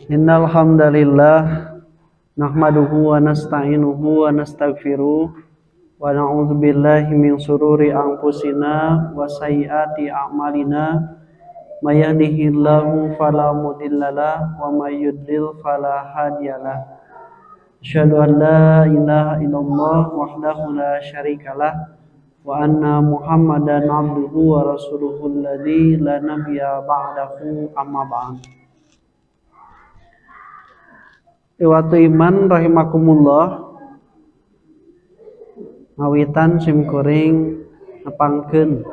Innal hamdalillah nahmaduhu wa nasta'inuhu wa nastaghfiruh wa na'udzu billahi min shururi anfusina wa sayyiati a'malina may yahdihillahu fala mudhillalah wa may yudlil fala hadiyalah. Asyhadu an la ilaha illallah wahdahu la syarikalah wa anna Muhammadan abduhu wa rasuluhu alladzi la nabiyya ba'dahu amma ba'd. Iwatu iman rahimakumullah, mawitan simkuring nepangkeun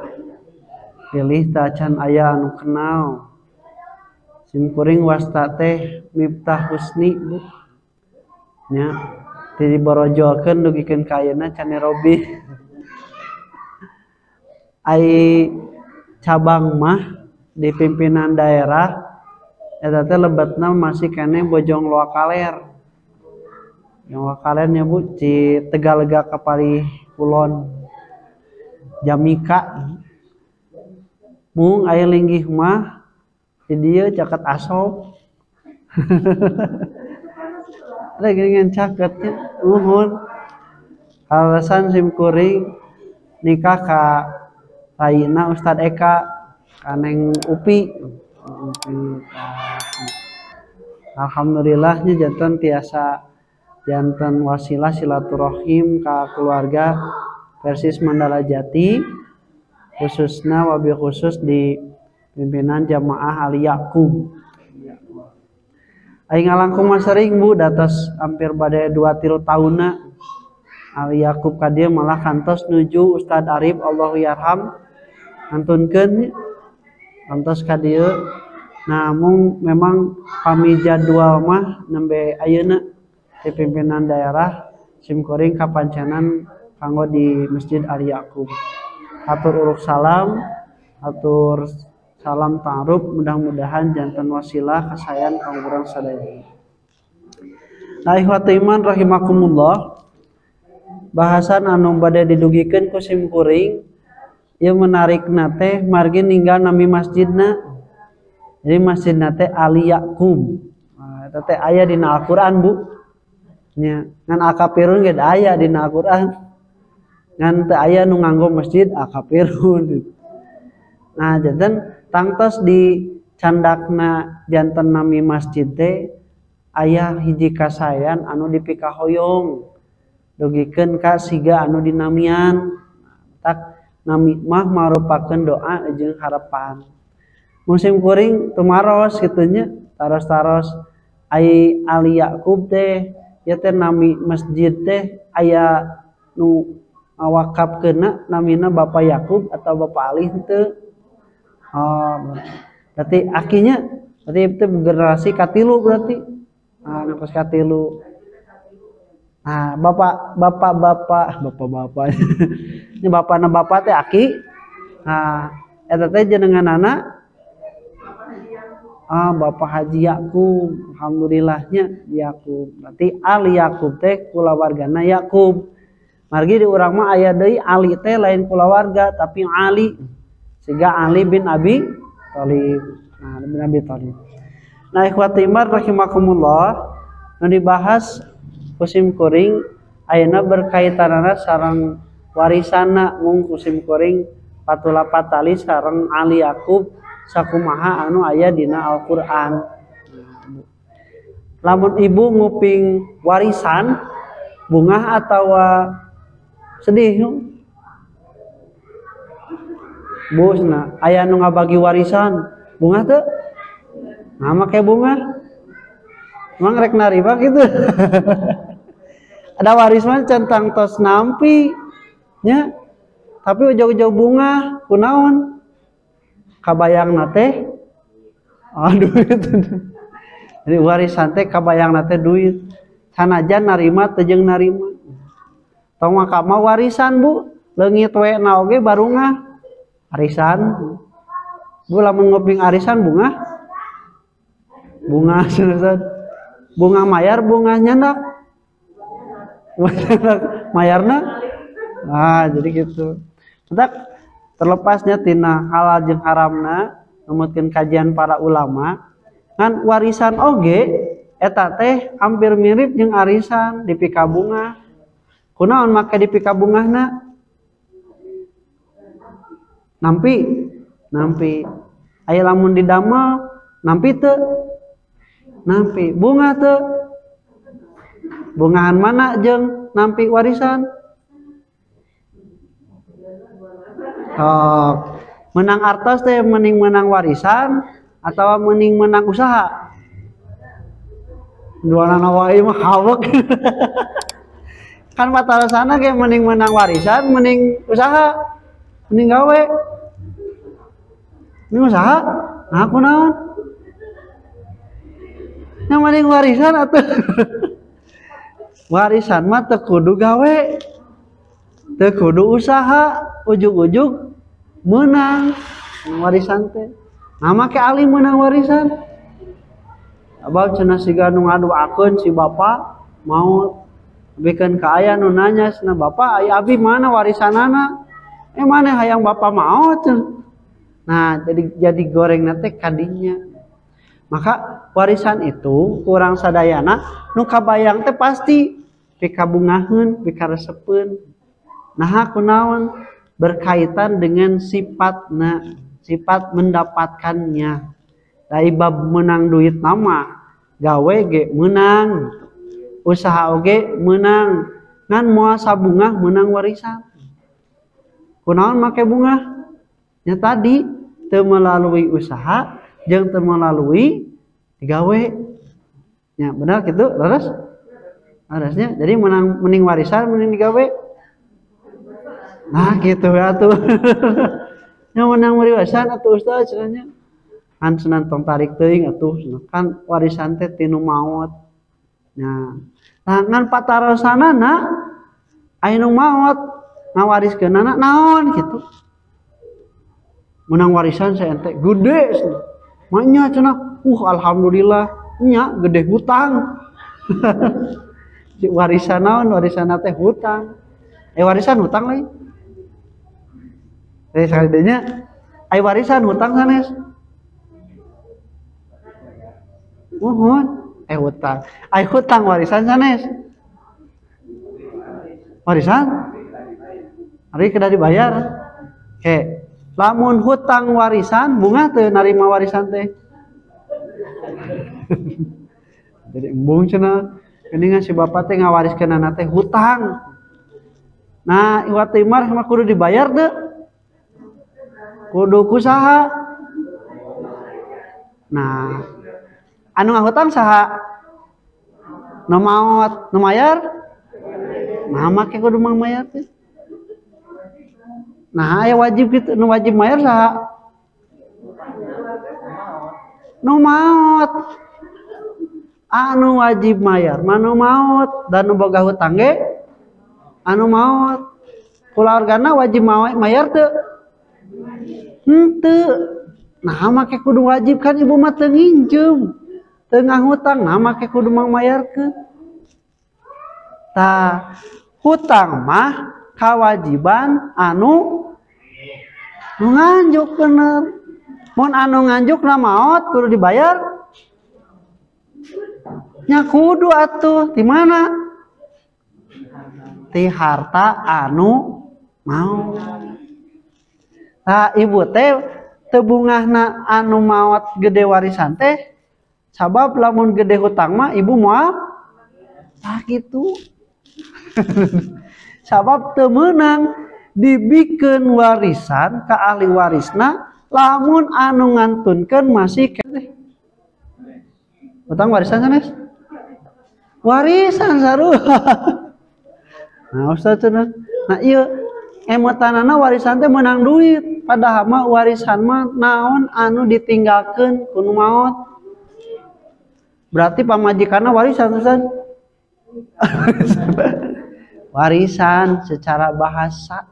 pilih tacan aya anu kenal simkuring wasta teh Miftah Husni bu nya ti diborojolkeun dugikeun ka ayeuna Cani Robi ai cabang mah di pimpinan daerah eta teh lebetna masih kene Bojong Loakaler. Yang Loakalernya bu ci Tegalega Kapali Kulon Jamika. Mung aya linggih mah di dieu caket asop. Ada geuningan caketnya nuhun. Alasan simkuring nikah ka Raina Ustad Eka Kaneng Upi. Alhamdulillahnya jantan tiasa jantan wasilah silaturahim ka keluarga Persis Mandala Jati, khususnya wabil khusus di pimpinan jamaah Ali Yakub. Aing ngalangkung mah sering bu datos hampir bade 2-3 tahunna Ali Yakub ka dieu malah kantos nuju Ustad Arif Allahu yarham ngantunkeun kantos ka dieu. Namun memang kami jadwal mah nembe ayeuna di pimpinan daerah simkuring kapancenan kanggo di Masjid Ali Yakub. Atur uruk salam, atur salam ta'aruf, mudah-mudahan jantan wasilah kasayan kang urang sadaya. Nah ikhwatu iman rahimakumullah, bahasan anu bade didugikeun ku simkuring ieu menarikna teh margi ninggal nami masjidna. Jadi masjid nate Ali Yakub. Nah, eta teh aya dina Al-Qur'an bu. Nya ngan akapirun ge aya dina Al-Qur'an. Ngan teu aya nu nganggo masjid akapirun. Nah, janten tangtos di candakna janten nami masjid teh aya hiji kasayan anu dipikahoyong. Dugikeun ka siga anu dinamian. Tak nami mah marupakeun doa jeung harapan. Musim kuring tumaros gitunya taros-taros ai Ali Yakub teh ya teh nami masjid teh aya nu ngawakafkeunna namina Bapak Yakub atau Bapak Ali henteu. Oh, berarti akinya berarti itu generasi katilu berarti. Ah nafas katilu. Nah, bapak ini bapana bapak teh aki. Nah, eta teh jenenganana Bapak Haji Yakub, alhamdulillahnya Yakub. Berarti Ali Yakub teh kulawargana Yakub. Margi di urang mah aya deui Ali teh lain kulawarga tapi Ali. Siga Ali bin Abi Thalib. Nah, bin Abi Thalib. Nah, ikhwati iman rahimakumullah, nu dibahas kusim kuring ayeuna berkaitanana sareng warisana mung kusim kuring patula patali sareng Ali Yakub sakumaha anu aya dina Al-Qur'an. Lamun ibu nguping warisan bunga atau sedih bu cenah aya anu ngabagi warisan bunga teu nah make bunga emang rek narima gitu. Ada waris mah centang tos nampi nya tapi ujug-ujug bunga kunaon kabayangna teh duit. Jadi warisan teh kabayangna teh duit. Sanajan narima teu jeung narima. Tong mah warisan bu, leungit we na oge baru ngah arisan. Bu lamun ngoping arisan bunga. Bunga seuneusan. Bunga mayar bunga nyandak. Mayarna. Nah, jadi gitu. Entak terlepasnya tina halal jeung haramna numutkeun kajian para ulama kan warisan oge eta teh hampir mirip jeung arisan di pikabunga. Kunaon make di pikabungahna? Nampi aya lamun didamel nampi teu? Nampi. Bunga teu? Bungahan mana jeung nampi warisan? Menang artos teh mending menang warisan atau mending menang usaha? Duana wae mah hawek. Kan patarosana ge mending menang warisan, mending usaha, mending gawe. Mending usaha? Nah kunaon? Yang mending warisan atuh. Warisan mah teu kudu gawe. Teu kudu usaha, ujug-ujug menang warisan teh. Nah make ali menang warisan. Abah cenah siga nu ngaduakeun si bapa mau bikeun ka aya nu nanya cenah bapa aya abi mana warisanana? Mana hayang bapa mau cenah. Nah jadi gorengna teh kadinya. Maka warisan itu kurang sadayana nu kabayang teh pasti pikabungaheun, pikaresepeun. Nah kunaon berkaitan dengan sifatna, sifat mendapatkannya. Da bab menang duit nama, gawe ge menang, usaha oge menang, ngan moal sabungah menang warisan. Kunaon make bunga? Nya tadi teu melalui usaha jeung teu melalui digawe. Nya benar kitu, leres? Leresnya. Jadi menang mending warisan mending digawe. Nah gitu ya tuh. Nya menang warisan atuh ustaz cenanya. Kan senan tong tarik teuing atuh kan warisan teh tinu maot. Nah, ngan patarosanana aya nu maot ngawariskeunana naon kitu. Menang warisan saya ente gede mah nya cenah. Alhamdulillah nya gede hutang. Warisan naon? Warisan teh hutang. Warisan hutang lagi. Sakadenya warisan hutang sanes. Mohon, hutang. Hutang warisan sanes. Warisan? Hari kada dibayar. Lamun hutang warisan, bunga teu narima warisan teh. Jadi embung cenah, geuningan si bapa teh ngawariskeunana teh hutang. Nah, iwat timar mah kudu dibayar teu? Kudu kusaha? Nah, anu ngahutang saha? Nu maot, nu mayar? Nah, make kudu mayar teh. Nah, aya wajib gitu, nu wajib mayar saha? Nu maot. Anu wajib mayar mah nu maot, dan nu boga hutang ge anu maot. Kulawargana wajib mayar teu? Henteu. Nah, make kudu wajib kan ibu mah teu nginjem. Teu ngahutang, nah make kudu mayarkeun. Tah, hutang mah kawajiban anu nganjuk bener. Mun anu nganjuk na maot kudu dibayar. Nya kudu atuh di mana? Ti harta anu mau. Nah, ibu teh teu bungahna anu maot gede warisan teh sabab lamun gede hutang mah ibu moal gitu. Sabab teu meunang dibikeun warisan ka ahli warisna lamun anu ngantunkeun masih keneh. Hutang warisan sanes? Warisan saruha. Nah, ustaz cenah. Nah, ieu emotanana warisan teh menang duit, padahal mah warisan mah naon anu ditinggalkeun ku nu maot. Berarti pamajikanna warisan ustaz. Warisan secara bahasa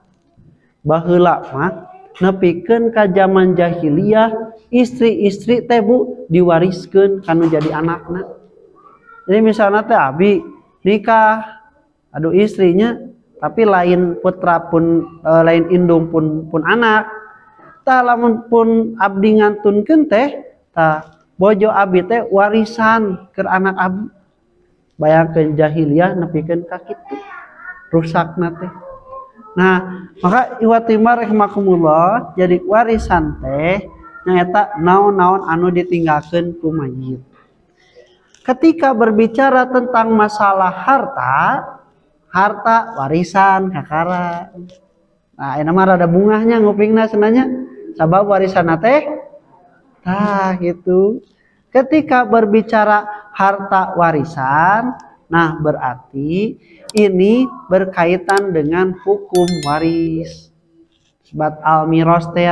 baheula mah nepikeun ka zaman jahiliyah istri-istri teh Bu diwariskeun kanu jadi anakna. Jadi misalnya teh abi nikah aduh istrinya tapi lain putra pun lain indung pun anak. Tah lamun pun abdi ngantunkeun teh tah bojo abi teh warisan ke anak abi. Bayangkeun jahiliyah nepikeun ka kitu rusakna teh. Nah maka iwatimah rahimakumullah, jadi warisan teh nyaeta naon-naon anu ditinggalkeun ku mayit. Ketika berbicara tentang masalah harta warisan kakara. Nah ini mah rada bungahnya ngupingna sebenarnya sabab warisan teh tah gitu. Ketika berbicara harta warisan, nah berarti ini berkaitan dengan hukum waris. Sebab al-miros teh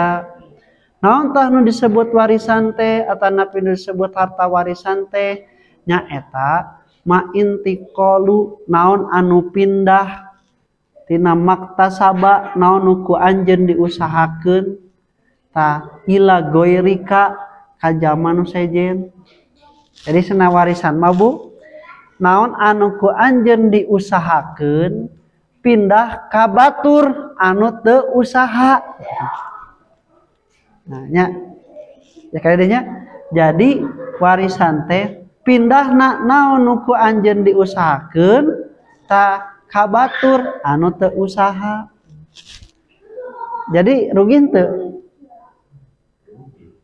naon tah nu disebut warisan teh atanapi nu disebut harta warisan teh nyaeta ma intiqalu naon anu pindah tina maktasaba naon nu ku anjeun diusahakeun ta ila goirika ka jaman nu sejen. Jadi cenah warisan mah Bu naon anu ku anjeun diusahakeun pindah ka batur anu teu usaha. Nah nya ya kadenya jadi warisan teh pindahna naon nu ku anjeun diusahakeun ta ka batur anu teu usaha. Jadi rugi teu?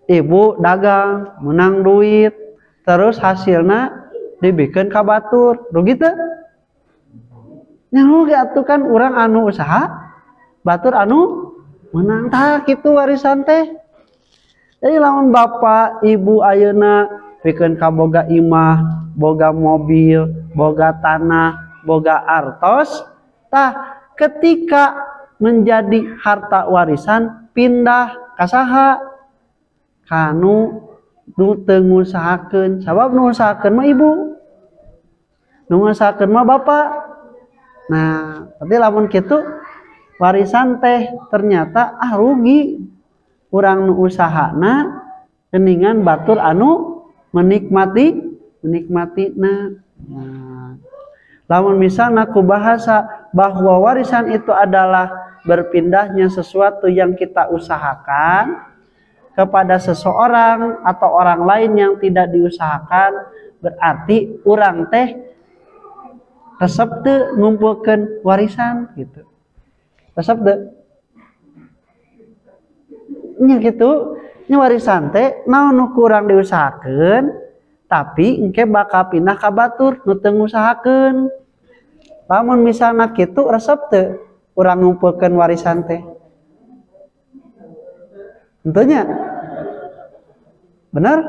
Ibu dagang menang duit terus hasilna dibikeun ka batur, rugi teu? Nya rugi atuh kan urang anu usaha, batur anu menang tah kitu warisan teh. Jadi lamun bapak ibu ayeuna pikeun ka boga imah, boga mobil, boga tanah, boga artos, tah ketika menjadi harta warisan pindah ka saha? Kanu nu teu ngusahakeun, sabab nu ngusahakeun mah ibu, nu ngusahakeun mah bapak. Nah tapi lamun kitu warisan teh ternyata rugi urang nu usahana geningan batur anu menikmatina. Nah, lamun misalnya aku bahasa bahwa warisan itu adalah berpindahnya sesuatu yang kita usahakan kepada seseorang atau orang lain yang tidak diusahakan, berarti urang teh resep teu ngumpulkeun warisan gitu. Resep teu? Nya gitu, nya warisan teh naon nu kurang diusahakeun tapi engke bakal pindah ka batur nu teu ngusahakeun. Lamun misalna kitu resep teu urang ngumpulkeun warisan teh? Tentunya benar?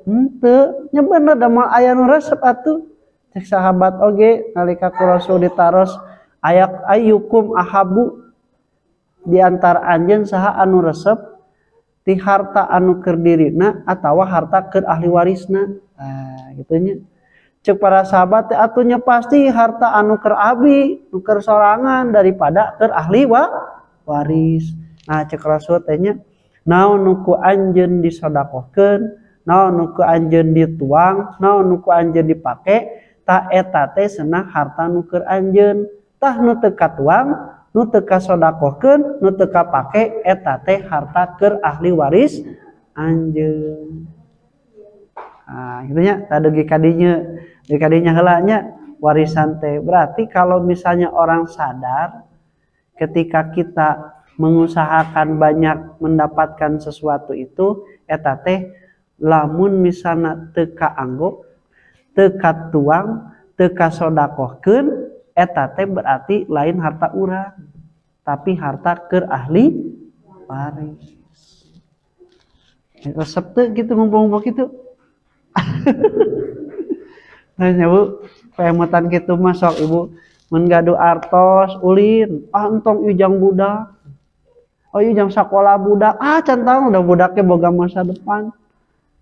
Henteu, nya bener da moal aya nu resep atuh. Cek sahabat oge nalika ku Rasul ditaros ayak ayyukum ahabu di antara anjeun saha anu resep ti harta anu keur dirina atawa harta keur ahli warisna. Nah, kitu nya. Cek para sahabat teh atunya pasti harta anu keur abi, nu keur sorangan daripada keur ahli waris. Nah cek Rasul teh nya naon nu ku anjeun disodakohkeun, naon nu ku anjeun dituang, naon nu ku anjeun dipake, tah eta teh cenah harta nu keur anjeun. Tah nu teu katuang, nu teu kasodakohkeun, nu teu kapake eta teh harta keur ahli waris anjeun. Nah, kitu nya tah dugi kadinya heula nya warisan teh. Berarti kalau misalnya orang sadar ketika kita mengusahakan banyak mendapatkan sesuatu itu eta teh lamun misalna teu kaanggo, teu katuang, teu kasodakohkeun eta teh berarti lain harta urang tapi harta keur ahli waris. Resep teu gitu ngumpul-ngumpul kitu. Nanya Bu, paemutan kitu mah sok Ibu mun gaduh artos ulin, entong ujang budak. Oh iya jam sekolah budak, can tahu udah budaknya boga masa depan,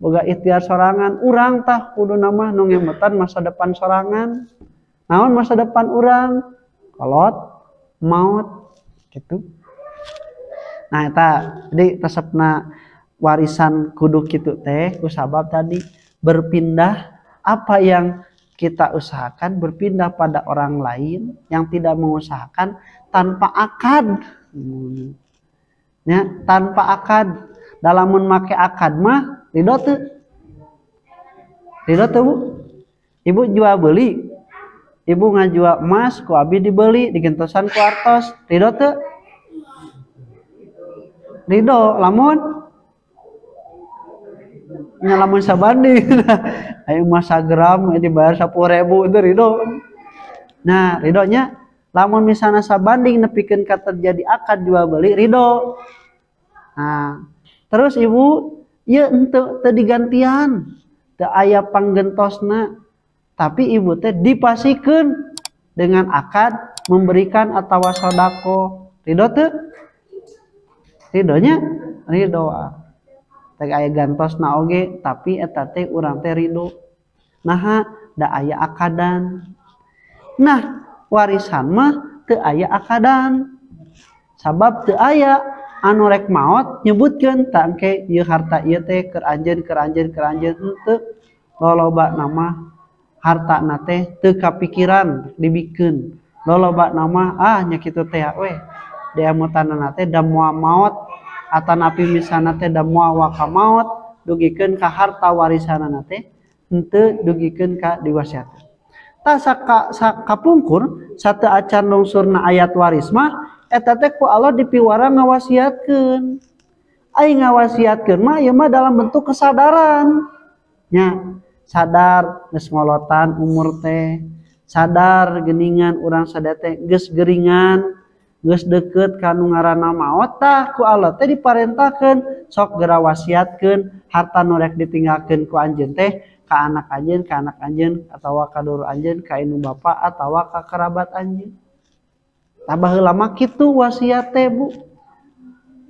boga ikhtiar sorangan. Urang tah kudu nama nu ngemutan masa depan sorangan. Naon masa depan urang? Kolot, maut, gitu. Nah eta jadi resepna warisan kudu kitu teh ku sabab tadi berpindah apa yang kita usahakan berpindah pada orang lain yang tidak mengusahakan tanpa akad. Ya, tanpa akad. Dalamun make akad mah ridho teu? Ridho tuh Bu? Ibu jual beli, ibu ngajual emas ku abi dibeli digentosan ku artos, ridho tuh? Ridho, lamun nyalamun sabanding ayo emas sagram dibayar 10.000 itu ridho. Nah ridhonya lamun misalnya sabanding nepikeun ka terjadi akad jual beli ridho. Nah terus ibu ya ente teu digantian teu aya panggentosna tapi ibu teh dipasikeun dengan akad memberikan atawa sodako ridho teu? Ridhonya ridho teh aya gantosna oge tapi eta teh urang teh ridho. Nah da aya akadan. Nah warisan mah teu aya akadan sabab teu aya anu rek maot nyebutkeun ta engke ieu harta ieu teh keur anjeun henteu loloba nama hartana teh teu kapikiran dibikeun loba nama nya kitu teh we da mutanana teh da moal maot atanapi misalna teh da moal waka maot dugikeun ka harta warisanana teh henteu dugikeun ka diwasiatkeun. Tah sakapungkur sateu acan lungsurna ayat waris mah eta teh ku Allah dipiwara ngawasiatkeun. Ai ngawasiatkeun mah ieu mah dalam bentuk kesadaran. Nya sadar geus ngolotan umur teh, sadar geuningan urang sadaya teh geus geuringan, geus deukeut ka nu ngaranna maot tah ku Allah teh diparentahkeun sok geura wasiatkeun harta nu rek ditinggalkeun ku anjeun teh ka anak anjeun atawa ka dulur anjeun ka inu bapa atawa ka kerabat anjeun. Tah baheula mah kitu wasiat teh Bu.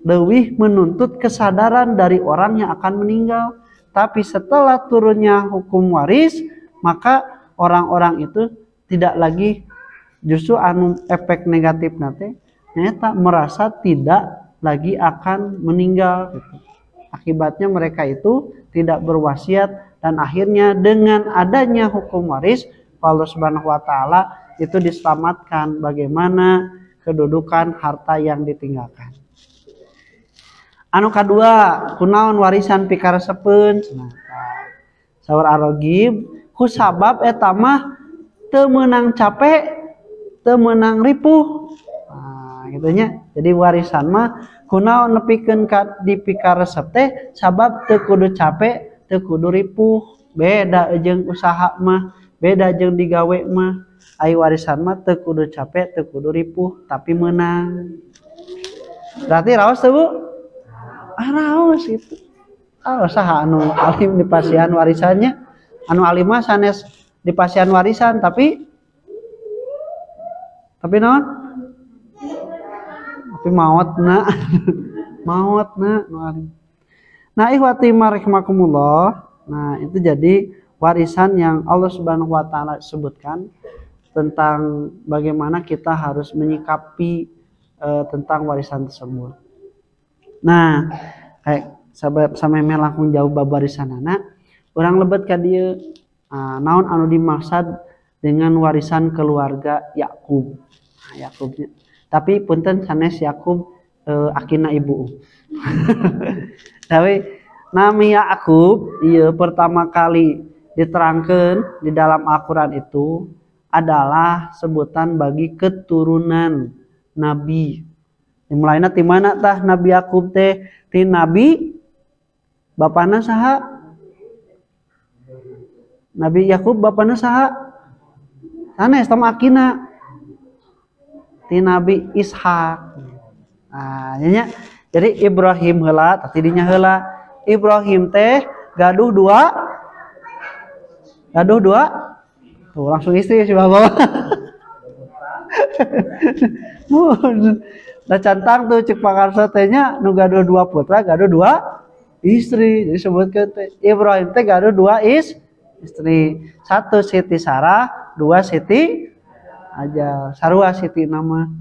Leuwih menuntut kesadaran dari orang yang akan meninggal. Tapi setelah turunnya hukum waris, maka orang-orang itu tidak lagi justru anu efek negatif nanti ternyata merasa tidak lagi akan meninggal gitu. Akibatnya mereka itu tidak berwasiat dan akhirnya dengan adanya hukum waris Allah Subhanahu wa taala itu diselamatkan bagaimana kedudukan harta yang ditinggalkan. Anu kadua kunaon warisan pikaresepeun cenah. Saur Ar-Raghib ku sabab eta mah teu meunang capek, teu meunang ripuh. Nah, gitu nya. Jadi warisan mah kunaon nepikeun ka dipikaresep teh sabab teu kudu capek, teu kudu ripuh. Beda jeung usaha mah, beda jeung digawe mah. Ai warisan mah teu kudu capek, teu kudu ripuh, tapi meunang. Berarti raos teu Bu? Raos itu. Saha anu alim di pasian warisannya, anu alim mah sanes di pasian warisan tapi naon? Tapi maotna maotna nu alim. Nah, ikhwati rahimakumullah. Nah, itu jadi warisan yang Allah Subhanahu wa taala sebutkan tentang bagaimana kita harus menyikapi tentang warisan tersebut. Nah, sampai langsung jauh babarisanana, urang lebet ka dieu naon anu dimaksud dengan warisan keluarga Yakub. Nah, Yakubnya. Tapi punten sanes Yakub akina ibu. Tapi nami Yakub ieu pertama kali diterangkeun di dalam Al-Qur'an itu adalah sebutan bagi keturunan nabi. Dimulaina ti mana tah Nabi Yakub teh? Ti nabi bapana saha? Nabi Yakub bapana saha? Sanes tama akina. Ti Nabi Ishak. Nah, nya jadi Ibrahim heula, tadi dinya heula. Ibrahim teh gaduh dua. Tuh langsung istri si bawa. Da cantang tuh cek pakarsa teh nya nu gaduh dua putra, gaduh dua istri. Jadi sebutkeun teh Ibrahim teh gaduh dua istri. Satu Siti Sarah, dua Siti Hajar. Sarua Siti nama.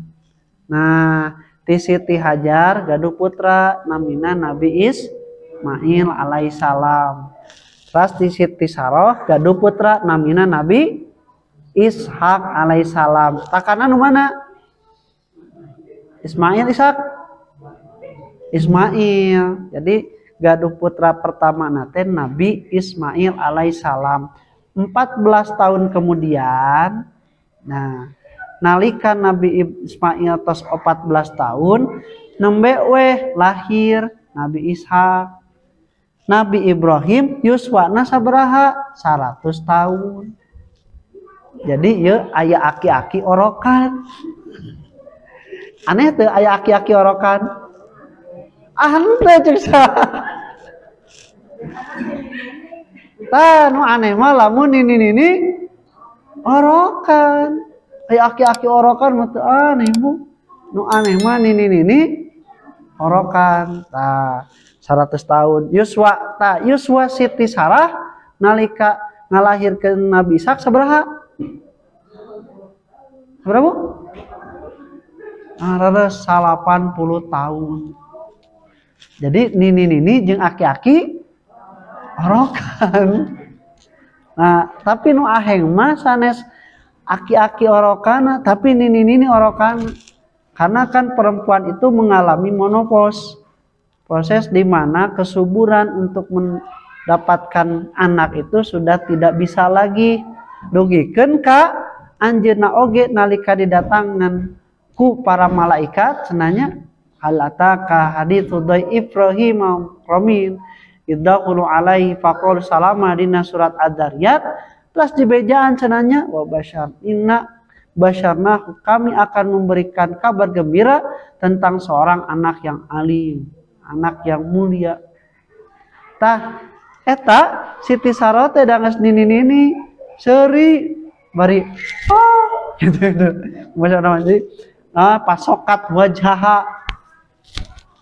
Nah, ti Siti Hajar gaduh putra namina Nabi Ismail alaihissalam. Terus ti Siti Sarah gaduh putra namina Nabi Ishak alaihissalam. Takana nu mana? Ismail, Ishak? Ismail. Jadi gaduh putra pertama nate Nabi Ismail alaihissalam. 14 tahun kemudian, nah nalika Nabi Ismail tos 14 tahun nembe weh lahir Nabi Ishak. Nabi Ibrahim yuswana sabaraha 100 tahun. Jadi ya aya aki-aki orokan. Aneh tuh aya aki-aki orokan. Anda cek tah nu aneh mah lamun ini orokan. Aya aki-aki orokan mah teu aneh bu. Nu aneh mah ini orokan. Tah 100 tahun. Yuswa Siti Sarah nalika ngalahirkeun Nabi Ishak sabaraha? Berapa? Rada 80 tahun. Jadi nini jeung aki-aki orokan. Nah, tapi nu aheng mah sanes aki-aki orokan, tapi nini orokan. Karena kan perempuan itu mengalami menopause. Proses di mana kesuburan untuk mendapatkan anak itu sudah tidak bisa lagi. Dugikeun ka anjeunna oge nalika didatangan ku para malaikat cenanya hal ataka haditsu Ibrahim Ramin idaqulu alaihi faqul salama dina surat Ad-Dariyat terus dibejaan cenanya wa basyar inna basyarna kami akan memberikan kabar gembira tentang seorang anak yang alim, anak yang mulia. Tah eta Siti Sarah teh da geus nini seuri bari gitu bahasa namanya pasokat wajaha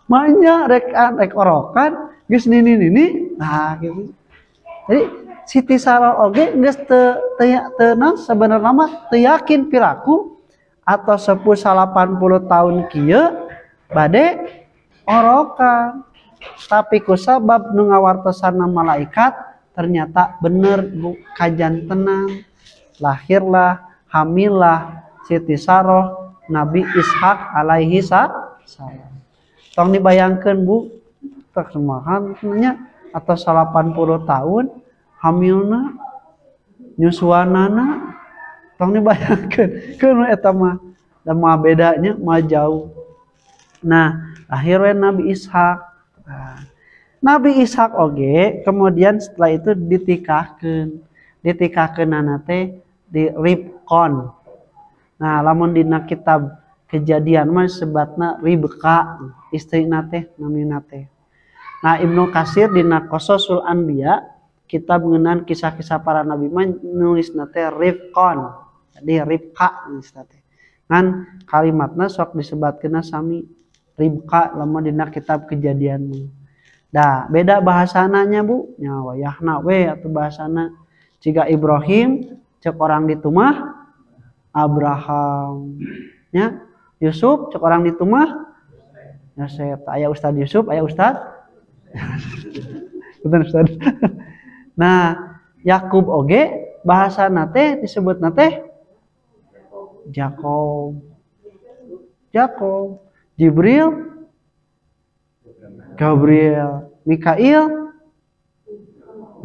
manya rek orokan geus nini nah gitu. Jadi Siti Sarah oge geus teu sebenarnya mah teu yakin piraku atau sepuh 80 tahun kieu bade orokan. Tapi ku sabab nu ngawartosanna malaikat ternyata bener bu kajan tenang. Lahirlah hamillah Siti Sarah Nabi Ishak alaihi salam. Tong dibayangkeun bu tak semahan nya atau 80 tahun hamilna nyusuanana tong dibayangkeun keun eta mah da mah bedanya mah jauh. Nah, lahir Nabi Ishak. Nabi Ishak oge kemudian setelah itu ditikahkeunana teh di Ribqon. Nah, lamun dina kitab Kejadian mah sebatna Ribqa, istrina teh namina teh. Nah, Ibnu Katsir dina Qasasul Anbiya kitab ngeunaan kisah-kisah para nabi mah nulisna teh Ribqon. Jadi Ribqa nulisna teh. Ngan kalimatna sok disebatkeunna sami Ribqa lamun dina kitab Kejadian mah. Dah, beda bahasananya bu, nya wayahna we atuh bahasana. Jika Ibrahim cek orang ditu mah Abraham. Nya Yusuf cek orang ditu mah Yosef. Aya Ustad Yusuf, aya Ustad. Betul Ustad. Nah, Yakub oge bahasana teh disebutna teh Jakob. Jibril Gabriel, Mikail,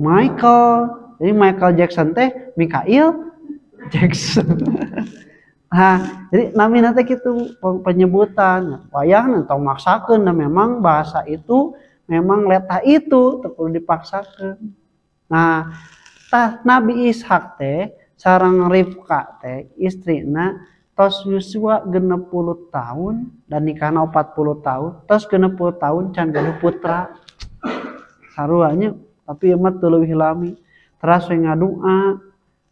Michael. Jadi Michael Jackson teh Mikail Jackson. Nah, jadi namina teh kitu penyebutan. Wayahna tong maksakeun dan memang bahasa itu memang letah itu teu perlu dipaksakeun. Nah, tah Nabi Ishak teh sareng Ribqa teh istrina tos yuswa 60 tahun dan nikahna 40 tahun tos 60 tahun can gaduh putra saruanya tapi emat teu leuwih lami teras we ngadua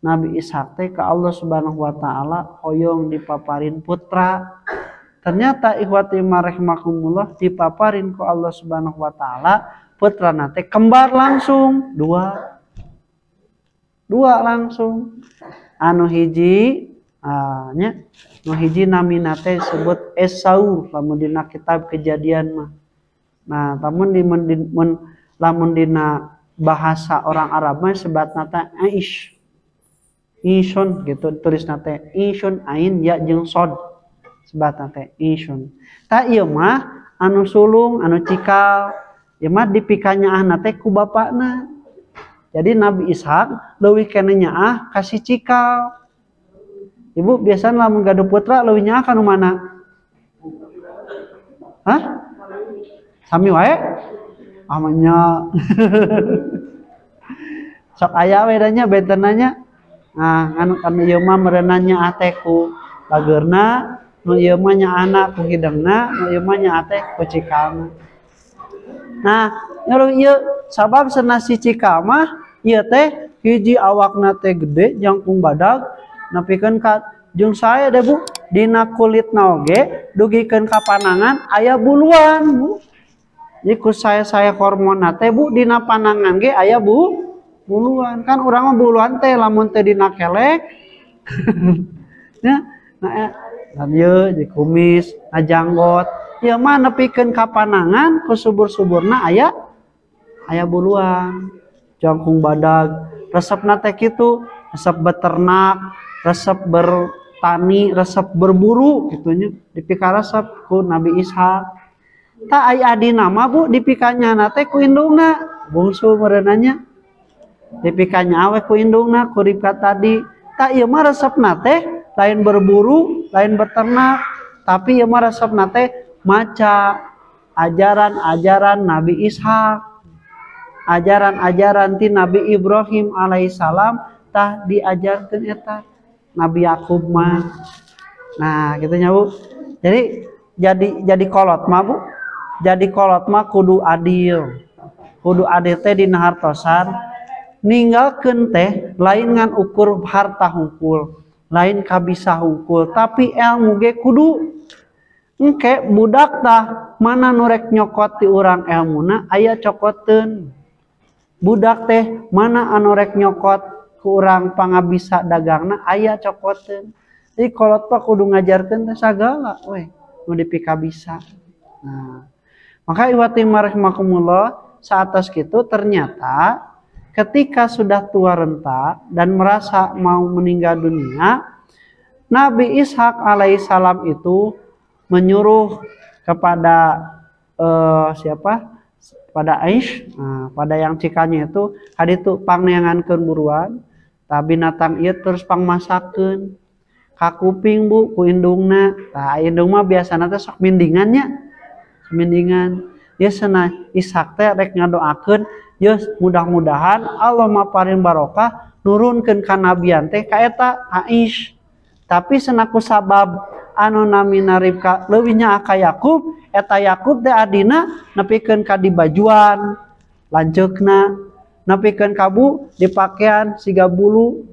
Nabi Ishak teh ka Allah Subhanahu wa taala hoyong dipaparin putra. Ternyata ikhwati rahimakumullah dipaparin ku Allah Subhanahu wa taala putrana teh kembar langsung dua langsung anu hiji nya nu hiji namina teh disebut Esau lamun dina kitab Kejadian mah. Nah, lamun dina bahasa orang Arab mah sebatna teh Ishon gitu tulisna teh Ishon ain ya jeung sod sebatna teh Ishon. Ta ieu mah anu sulung anu cikal ieu mah dipikanya teh ku bapakna. Jadi Nabi Ishak leuwih keneh nyaah ka si cikal. Ibu biasana lamun gaduh putra leuwih nyaah ka nu mana? Hah? Sami wae? Amanya. Sok aya we da nya bentenanya. Nah, anu ieu mah meureunna nyaah teh ku bageurna, nu ieu mah nyaahna ku hidengna, nu ieu mah nyaah teh ku cikalna. Nah, ngeluh ieu sabab cenah si cikal mah ieu teh hiji awakna teh gede jangkung badag nepikeun ka jeung saya deh Bu, dina kulitna oge dugikeun ka panangan aya buluan Bu. Jadi ku saya hormonna teh Bu dina panangan ge aya buluan. Kan urang mah buluan teh lamun teu dina kelek. Ya, nah dan ieu di kumis, janggot, ieu mah nepikeun ka panangan ku subur-suburna aya buluan. Jangkung badag, resepna teh kitu, resep beternak, resep bertani, resep berburu gitunya dipika resep ku Nabi Ishak. Tak aya adina mah Bu dipikanya teh ku indungna, bungsu meureunanya. Dipikanya we ku indungna ku Ribka tadi. Tak ieu mah resepna teh lain berburu, lain beternak, tapi ieu mah resepna teh maca ajaran-ajaran Nabi Ishak. Ajaran-ajaran ti Nabi Ibrahim alaihissalam tah diajarkeun eta Nabi Yakub mah. Nah, gitu nya Bu. Jadi kolot mah Bu. Jadi kolot mah kudu adil. Kudu adil teh dina hartosan. Ninggalkeun teh lain ngan ukur harta hungkul, lain kabisa hungkul, tapi ilmu ge kudu engke budak tah mana nu rek nyokot ti urang ilmuna aya cokoteun. Budak teh mana anu rek nyokot ku urang pangabisa dagangna aya cokoteun. Jadi kolot mah kudu ngajarkeun teh sagala we nu dipika bisa. Nah, maka iwati rahimakumullah saatos kitu ternyata ketika sudah tua renta dan merasa mau meninggal dunia, Nabi Ishak alaihissalam itu menyuruh kepada siapa? Pada Aish, pada yang cikalnya itu haditu pangneangankeun buruan, tah binatang ieu terus pangmasakeun. Ka kuping Bu ku indungna. Tah indung mah biasana teh sok mindingannya. Mindingan. Ieu cenah Ishak teh rek ngadoakeun, yeus mudah-mudahan Allah maparin barokah nurunkeun kanabian teh ka eta Aish. Tapi cenah ku sabab anu namina Ribka leuwih nyaah ka Yakub, eta Yakub teh adina nepikeun ka di bajuan, lanceukna, nepikeun ka Bu di pakaian siga bulu.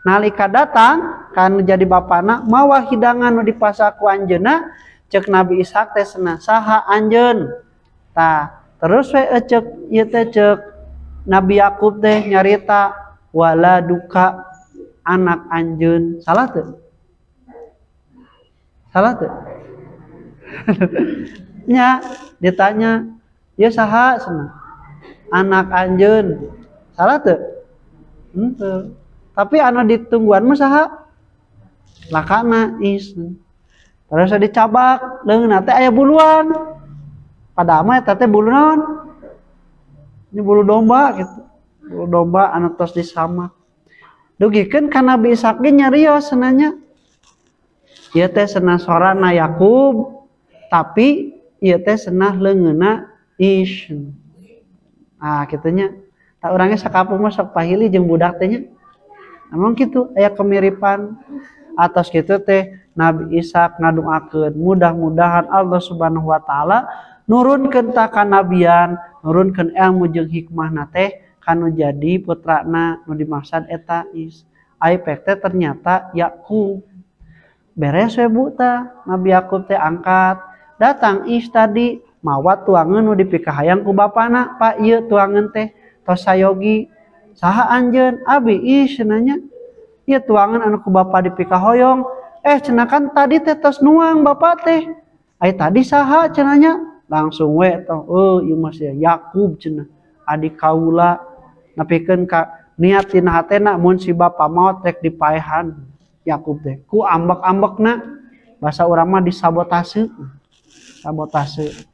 Nalika datang kan jadi bapana mawa hidangan nu dipasa ku anjeunna, ceuk Nabi Ishak teh cenah saha anjeun. Tah terus we ceuk ieu teh ceuk Nabi Yakub teh nyarita wala duka anak anjeun. Salah teu? Salah tuh? Nya ditanya, ya saha cenah? Anak anjeun. Salah tuh? Henteu. Tapi anu ditungguan mah saha? Lakana is. Terus dicabak, leungeunna teh aya buluan. Padahal mah eta teh bulu naon? Ini bulu domba gitu. Bulu domba anu tos disamak. Dugikeun ka Nabi Ishak ge nyarios cenanya. Ieu teh cenah sorana Yakub, tapi ieu teh cenah leungeunna Ish. Ah kitu nya. Tak urang ge sakapeung mah sok pahili jeung budak teh nya. Emang kitu aya kemiripan. Atas kitu teh Nabi Ishak ngadoakeun mudah-mudahan Allah Subhanahu wa taala nurunkeun ta kanabian, nurunkeun ilmu jeung hikmahna teh kanu jadi putrana nu dimaksud eta Ish. Aipek teh ternyata Yakub. Beres we Bu tah Nabi Yakub teh angkat datang Ish tadi mawa tuangeun nu dipikahayang ku bapana. Pak ieu tuangeun teh tos sayogi. Saha anjeun? Abi Ish cenanya. Ieu tuangeun anu ku bapa dipikahoyong. Cenah kan tadi teh tos nuang bapa teh. Ai tadi saha cenanya? Langsung we tong ieu mah sia Yakub cenah. Adik kaula nepikeun ka niat tina hatena mun si bapa maot rek dipaehan. Yakub teh ku ambek-ambekna bahasa urang mah disabotase. Sabotase.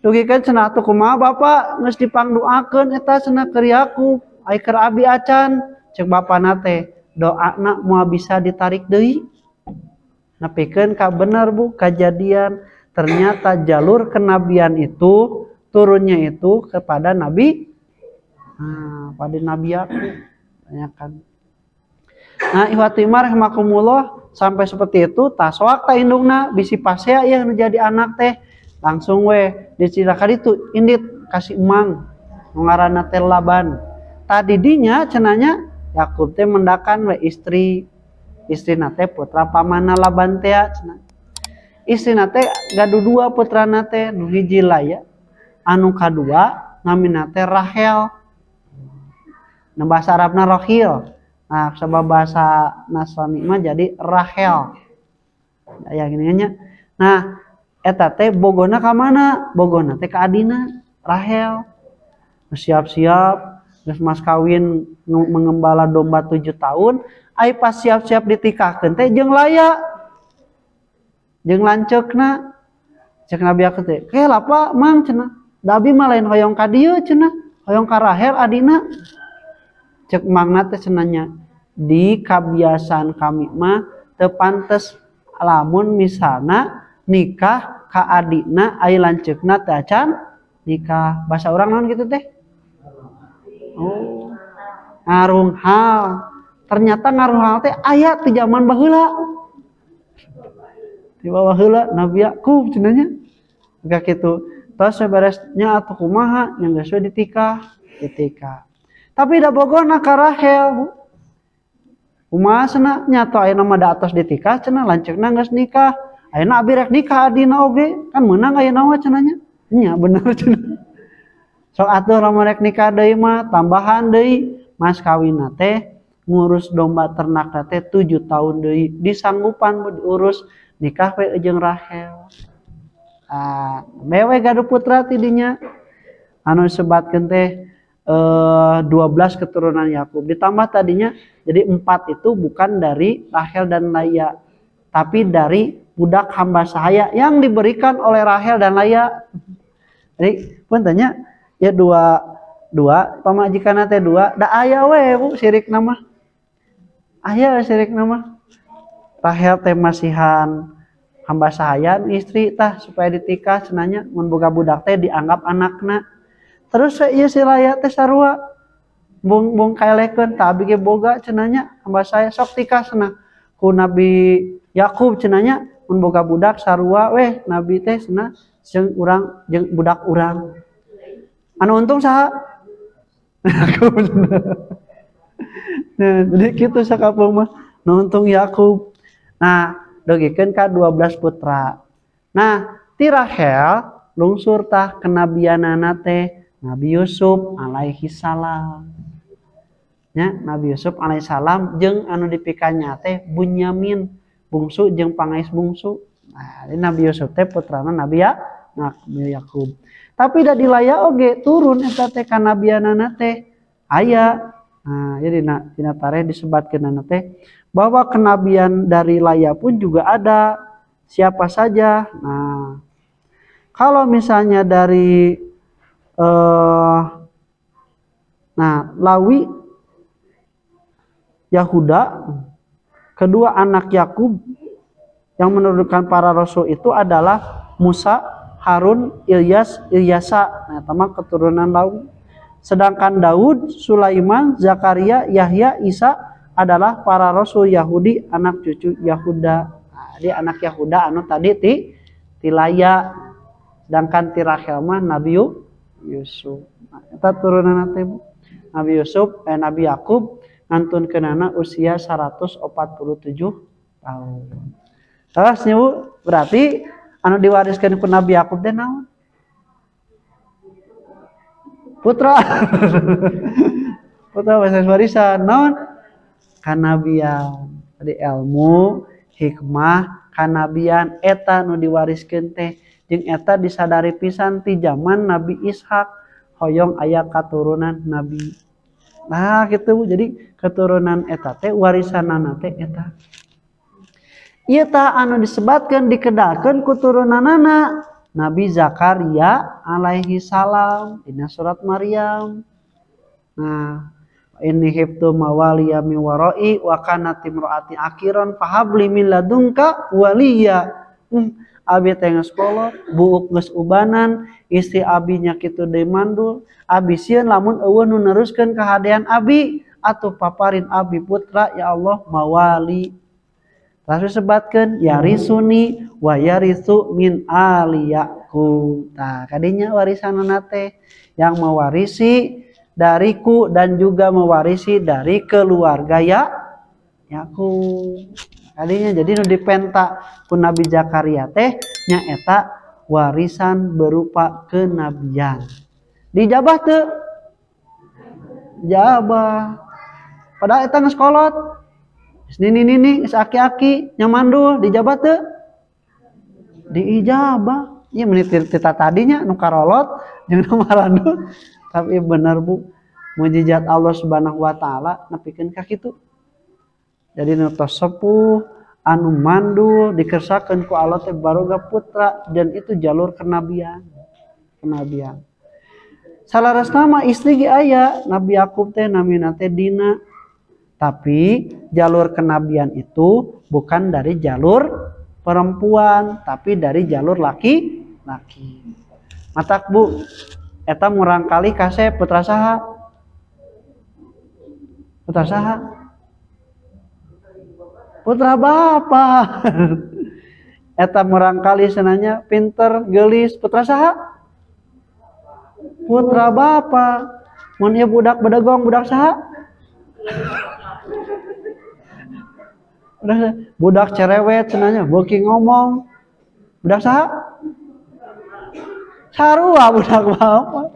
dugikeun cenah atuh kumaha Bapak geus dipangdoakeun eta cenah keur Yakub ai keur abi acan cek bapana teh doana moal bisa ditarik deui nepikeun ka bener Bu kejadian ternyata jalur kenabian itu turunnya itu kepada Nabi pada Nabi Yakub tanyakan. Nah ihwati rahimakumullah sampai seperti itu taswak ta indungna bisi pasea ya menjadi anak teh langsung we dicirakan itu indit kasih emang ngaranna teh Laban tadi dinya cenanya Yakub teh mendakan we istri nate putra pamanna Laban teh cenah istri nate gaduh dua putra nate nu hiji Laya anu kadua namina teh Rahel na bahasa Arabna Rohil. Nah, sebab bahasa Nasrani mah jadi Rahel. Ya gini nya. Nah, eta teh bogona ka mana? Bogona teh ka adina Rahel. Siap-siap geus mas kawin mengembala domba 7 tahun, ai pas siap-siap ditikahkeun teh jeung Laya. Jeung lanceukna. Cek Nabi Yakub teh, "Ke lapa Mang cenah? Da abi mah lain hoyong ka dieu cenah, hoyong ka Rahel adina." Cek mangna teh cenanya di kebiasaan kami mah teu pantes lamun misalna nikah ka adina ai lanceukna teh acan nikah bahasa urang naon gitu teh ngarung hal ternyata ngarung hal teh aya ti zaman baheula ti baheula Nabi Yakub cenanya engka kitu tos saberesnya atuh kumaha nya geus we ditikah tapi da bogona ka Rahel Bu. Kumaha cenah nyato ayeuna mah da atos ditikah cenah lanceukna geus nikah. Ayeuna abi rek nikah adina oge kan meunang ayeuna mah cenah nya. Nya bener cenah. Sok atuh lamun rek nikah deui mah tambahan deui mas kawinna teh ngurus domba ternak teh 7 tahun deui disanggupan diurus nikah we jeung Rahel. Bewe gaduh putra ti dinya anu sebatkeun teh 12 keturunan Yakub ditambah tadinya jadi 4 itu bukan dari Rahel dan Laya tapi dari budak hamba sahaya yang diberikan oleh Rahel dan Laya. Jadi pun tanya ya dua pamajikan teh 2 da aya we Bu sirik nama aya sirik nama Rahel teh masihan hamba sahaya istri tah supaya ditikah cenanya mun boga budak teh dianggap anakna. Terus ieu si Laya teh sarua bung kaelekeun tah abi ge boga cenanya hamba saya sok tikah cenah ku Nabi Yakub cenanya mun boga budak sarua weh nabi teh cenah jeung urang jeung budak urang anu untung saha Yakub nah jadi kitu sakapeung mah nu untung Yakub. Nah dogikeun ka 12 putra. Nah ti Rahel lungsur tah kenabianana teh Nabi Yusuf alaihi salam. Ya, Nabi Yusuf alaihi salam jeung anu dipikannya teh Bunyamin bungsu jeung pangais bungsu. Nah, Nabi Yusuf teh putrana Nabi Yakub. Tapi da di Laya oge turun eta teh kanabianana teh aya. Nah, jadi dina tarikh disebatkeunana teh bahwa kenabian dari Laya pun juga ada siapa saja. Nah, kalau misalnya dari Lawi Yahuda kedua anak Yakub yang menurunkan para rasul itu adalah Musa, Harun, Ilyasa. Nah, teman keturunan Lawi. Sedangkan Daud, Sulaiman, Zakaria, Yahya, Isa adalah para rasul Yahudi anak cucu Yahuda. Nah, di anak Yahuda anu tadi ti Laya. Sedangkan ti Rahel mah Nabi Yusuf. Nah, eta turunan teh Nabi Yusuf Nabi Yakub ngantunkeunana usia 147 tahun. Terus nya Bu, berarti anu diwariskeun ku Nabi Yakub teh naon? Putra. Putra warisan naon? Kanabian. Tadi ilmu, hikmah, kanabian eta nu diwariskeun teh. Jeung eta disadari pisan ti zaman Nabi Ishak hoyong aya katurunan Nabi. Nah gitu jadi keturunan eta teh warisanana teh eta. Ieu tah anu disebatkeun dikedalkeun ku turunanana Nabi Zakaria alaihi salam dina surat Maryam. Nah, inni hibtu mawaliya mi warai wa kanat imraati akiran fahabli min ladunka waliya. Abi teh geus kolot, buuk geus ubanan, istri abi nya kitu deui mandul. Abi sieun lamun eueuh nu neruskeun kahadean abi atuh paparin abi putra ya Allah mawali. Terus disebatkeun yarisuni wa yarisu min ali Yaqub. Nah, kadinya warisanna teh yang mewarisi dariku dan juga mewarisi dari keluarga Yakub. Kadinya jadi nu dipenta ku Nabi Zakaria teh nyaeta warisan berupa kenabian. Dijabah teu? Jabah. Padahal eta geus kolot. Nini aki-aki nyamandul dijabah teu? Diijabah. Ieu menit kita tadinya nu karolot jeung nu marandul. Tapi bener Bu, mujizat Allah Subhanahu wa taala nepikeun ka kitu. Jadi nu tos sepuh anu mandul dikersakeun ku Allah teh baruga putra dan itu jalur kenabian. Kenabian. Salarasna mah istri ge aya, Nabi Yakub teh namina teh Dina. Tapi jalur kenabian itu bukan dari jalur perempuan, tapi dari jalur laki-laki. Matak Bu, eta murangkali kase putra saha? Putra saha? Putra bapa. Eta murangkali senanya pinter, geulis, putra saha? Putra bapa. Mun ieu budak bedegong, budak saha? Budak cerewet cenanya beuki ngomong. Budak saha? Sarua budak bapak.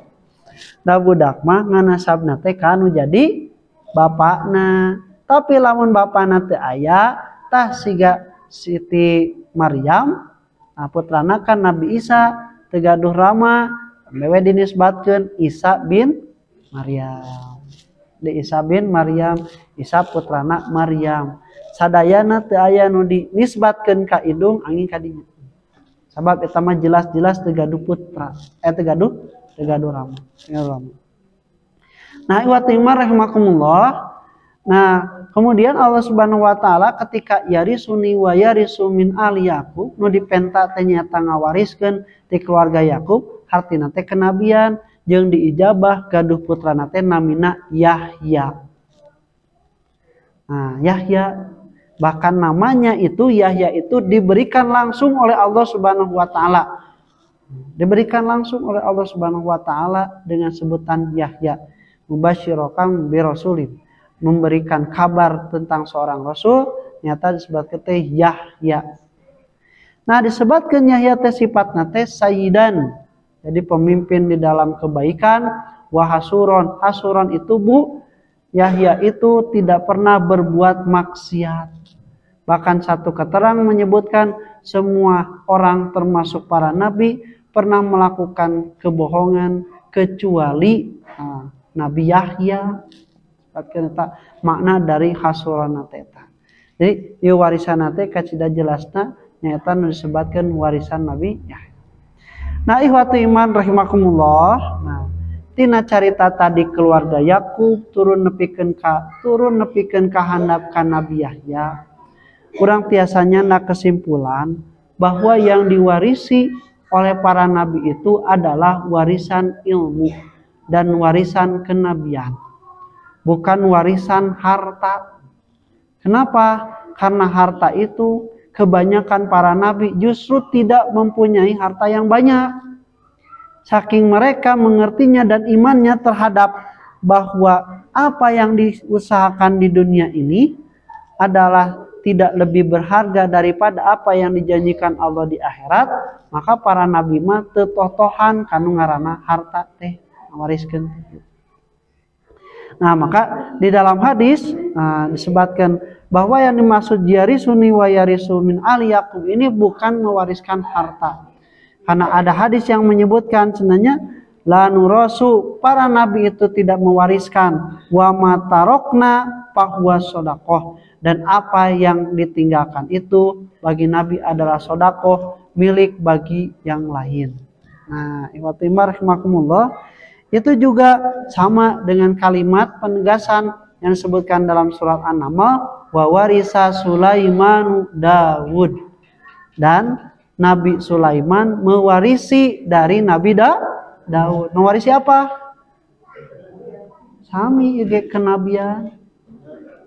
Da budak mah nganasabna teh kanu jadi bapakna. Tapi lamun bapana teu aya, tah siga Siti Maryam, nah putrana kan Nabi Isa teu gaduh rama, mewe dinisbatkeun Isa bin Maryam. Di Isa bin Maryam, Isa putrana Maryam. Sadayana teu aya nu dinisbatkeun ka indung angin ka dinya. Sabab eta mah jelas-jelas teu gaduh putra, teu gaduh rama. Nah, iwati iman rahimakumullah. Nah, kemudian Allah Subhanahu wa taala ketika yarisuni wa yarisu min ali Yaqub nu dipenta teh nyaeta ngawariskeun ti keluarga Yakub, hartina teh kenabian jeung diijabah gaduh putrana teh namina Yahya. Nah, Yahya bahkan namanya itu Yahya itu diberikan langsung oleh Allah Subhanahu wa taala. Diberikan langsung oleh Allah Subhanahu wa taala dengan sebutan Yahya. Mubasyirokan bi rasulin. Memberikan kabar tentang seorang rasul, nyata disebutkan teh Yahya. Nah, disebutkan Yahya teh sifatna teh sayyidan. Jadi pemimpin di dalam kebaikan, wa hasuron. Hasuron itu Bu, Yahya itu tidak pernah berbuat maksiat. Bahkan satu keterangan menyebutkan semua orang termasuk para nabi pernah melakukan kebohongan kecuali Nabi Yahya. Makna dari hasuran teta. Jadi ieu warisan teh kacida jelasna nyaeta nu disebutkeun warisan Nabi Yahya. Nah, ikhwatu iman rahimakumullah. Nah, tina carita tadi keluarga Yakub turun nepikeun ka handap ka Nabi Yahya. Urang tiasanya na kesimpulan bahwa yang diwarisi oleh para nabi itu adalah warisan ilmu dan warisan kenabian, bukan warisan harta. Kenapa? Karena harta itu kebanyakan para nabi justru tidak mempunyai harta yang banyak. Saking mereka mengertinya dan imannya terhadap bahwa apa yang diusahakan di dunia ini adalah tidak lebih berharga daripada apa yang dijanjikan Allah di akhirat, maka para nabi mah teu totohan kanu ngaranna harta teh ngawariskeun. Nah, maka di dalam hadis disebutkan bahwa yang dimaksud yarisuni wa yarisu min ali Yaqub ini bukan mewariskan harta. Karena ada hadis yang menyebutkan sebenarnya la nurasu, para nabi itu tidak mewariskan, wa matarokna fahuwa shadaqah, dan apa yang ditinggalkan itu bagi nabi adalah sedekah milik bagi yang lain. Nah, ikhwatimar rahimakumullah, itu juga sama dengan kalimat penegasan yang disebutkan dalam surat An-Naml, wa warisa Sulaiman Daud, dan Nabi Sulaiman mewarisi dari Nabi Daud. Mewarisi apa? Sami ge kenabian.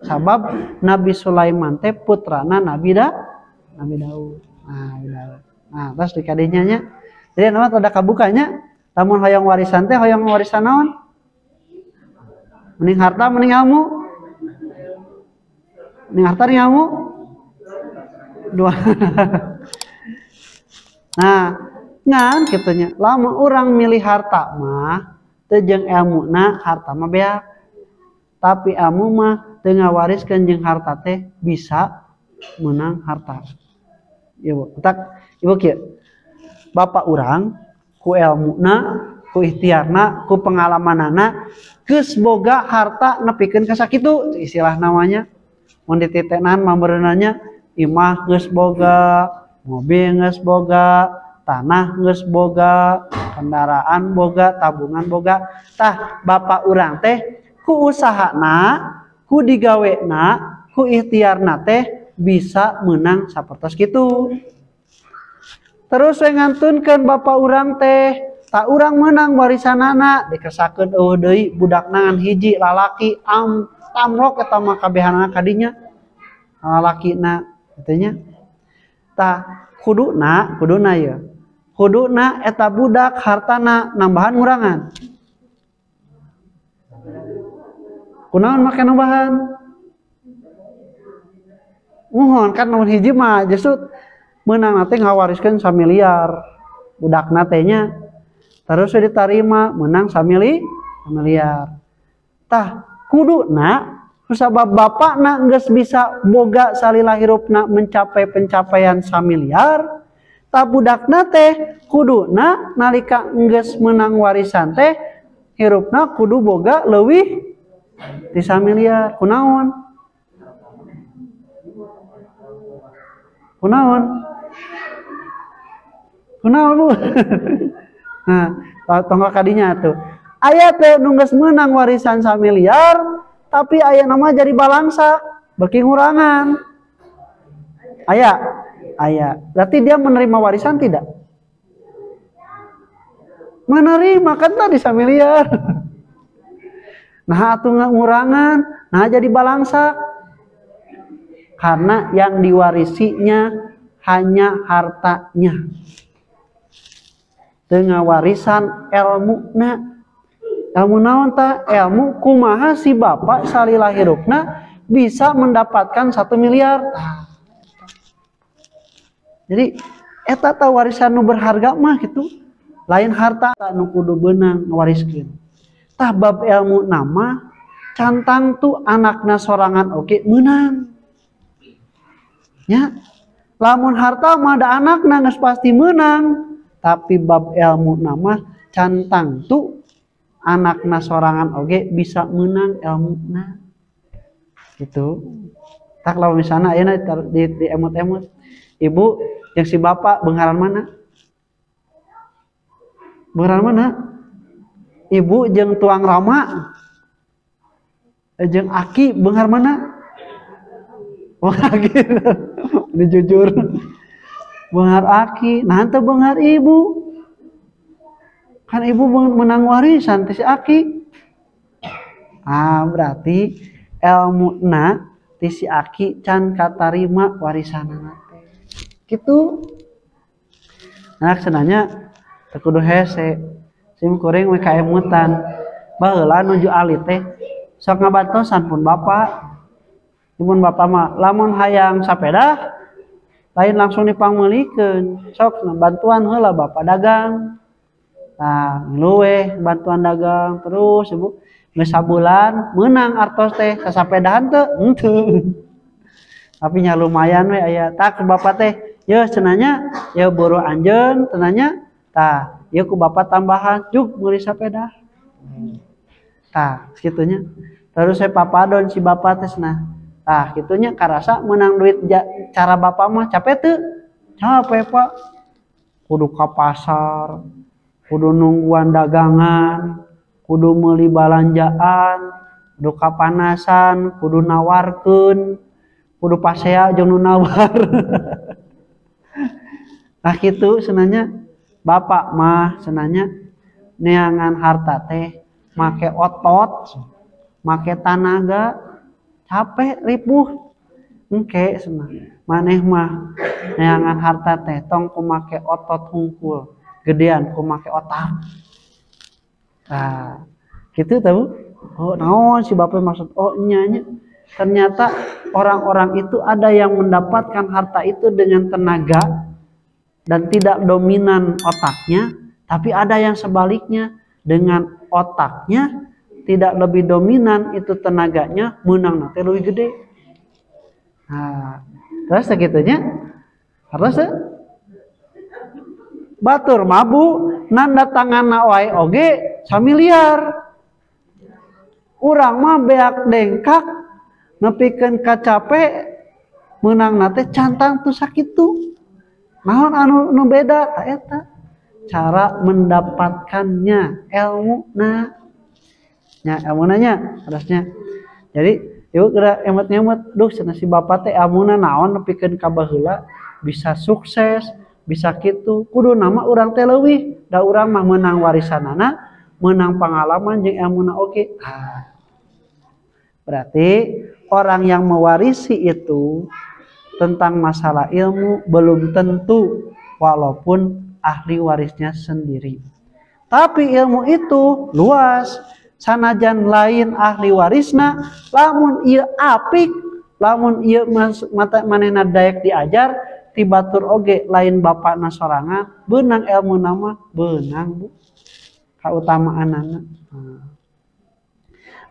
Sabab Nabi Sulaiman teh putrana Nabi Daud. Nah, terus di kadinya nya. Jadi nama ada kabukanya, lamun hoyong warisan teh hoyong warisan naon? Mending harta, mending ilmu. Mending harta, mending ilmu. Dua. Nah, ngan kitunya. Lamun orang milih harta mah teu jeung ilmuna, harta mah beak. Tapi ilmu mah teu ngawariskeun jeung harta teh bisa menang harta. Ibu, ibu kieu. Bapak urang ku ilmuna, ku ikhtiarna, ku pengalamanana geus boga harta nepikeun ka sakitu, istilah namanya. Mun dititenan mambereunanya imah geus boga, mobil geus boga, tanah geus boga, kendaraan boga, tabungan boga. Tah bapak urang teh ku usahana, ku digawena, ku ikhtiarna teh bisa menang sapertos kitu. Terus ngantunkeun bapak urang teh, tak urang menang warisanana, dikesakeun eueuh deui budakna ngan hiji lalaki tamrok eta mah kabehanana kadinya. Lalakina kitu nya. Tah kuduna ya. Kuduna eta budak hartana nambahan ngurangan. Kunaon make nambahan? Mohon kan namun hiji mah justru menang nanti ngawariskeun 1 miliar budakna teh nya. Terus diterima menang 1 miliar. Tah kuduna sabab bapakna geus bisa boga salila hirupna mencapai pencapaian 1 miliar. Tah budakna teh kuduna nalika geus menang warisan teh hirupna kudu boga leuwih ti 1 miliar. Kunaon? Kunaon Bu? Nah, tonggo kadinya tuh. Aya teh nu geus meunang warisan 1 miliar, tapi aya nama jadi balangsak, beuki ngurangan. Aya. Berarti dia menerima warisan tidak? Menerima kan tadi 1 miliar. Nah, atuh ngurangan, nah jadi balangsak. Karena yang diwarisinya hanya hartanya. Dengan warisan ilmuna. Ilmu naon tah? Ilmu kumaha si bapak salila hirupna bisa mendapatkan 1 miliar. Jadi eta tah warisan nu berharga mah gitu. Lain harta nu kudu beunang ngawariskeun. Tah bab ilmu nama cantang tuh anakna sorangan oke meunang. Ya. Lamun harta mah ada anakna geus pasti meunang. Tapi bab ilmu nama cantang tuh anakna sorangan oge bisa menang ilmuna gitu. Tak lawan misalnya ayeuna di emut-emut ibu yang si bapak beungaran mana? Beungaran mana? Ibu jeung tuang rama jeung aki beungar mana? Beungar aki. Ini jujur. Beungar aki, nah henteu beungar ibu. Kan ibu menang warisan ti si aki. Berarti ilmuna ti si aki can katarima warisanana teh. Kitu. Nah cenanya teu kudu hese. Sim kuring we kaemutan. Baheula nuju alit teh sok ngabantosan pun bapak. Mun bapak mah lamun hayang sapeda lain langsung dipangmeulikeun. Sok bantuan heula bapak dagang. Nah, luweh bantuan dagang terus ibu geus sabulan meunang artos teh sasapedahan teu henteu. Tapi nya lumayan we aya tak bapak teh ye cenanya ye boro anjeun cenanya tah ye ku bapak tambahan juk meuli sapeda. Tah kitunya terus saya papadon si bapak teh cenah. Tah kitunya karasa meunang duit cara bapak mah capek teu? Capek Pak. kudu ka pasar, kudu nungguan dagangan, kudu meuli balanjaan, kudu kapanasan, kudu nawarkeun, kudu pasea jeung nu nawar. Nah kitu sebenarnya bapak mah sebenarnya neangan harta teh make otot, make tenaga, capek ripuh. Engke sebenarnya maneh mah neangan harta teh tong ku make otot hungkul, gedean ku make otak. Nah, gitu tahu? Oh, naon si bapak maksud? Oh, nyanya. Ternyata orang-orang itu ada yang mendapatkan harta itu dengan tenaga dan tidak dominan otaknya, tapi ada yang sebaliknya dengan otaknya tidak lebih dominan itu tenaganya menang nanti lebih gede. Nah, terus segitunya harus batur mabu nanda tangan wae oge samiliar. Urang mah beak dengkak nepikeun kacape menang nate cantang tuh sakitu. Naon anu beda ta eta? Cara mendapatkannya ilmu na. Nya ilmu nanya harusnya. Jadi yuk geura emet-emet duh cenah si bapak teh ilmuna naon nepikeun ka baheula bisa sukses, bisa kitu. Kudu nama urang teh leuwih, da urang mah meunang warisanana, meunang pengalaman jeung ilmuna oge. Berarti orang yang mewarisi itu tentang masalah ilmu belum tentu walaupun ahli warisnya sendiri. Tapi ilmu itu luas. Sanajan lain ahli warisna, lamun ieu apik, lamun ieu manehna daek diajar, tibatur oge lain bapakna sorangan, beunang ilmu nama, beunang Bu. Kautamaanana.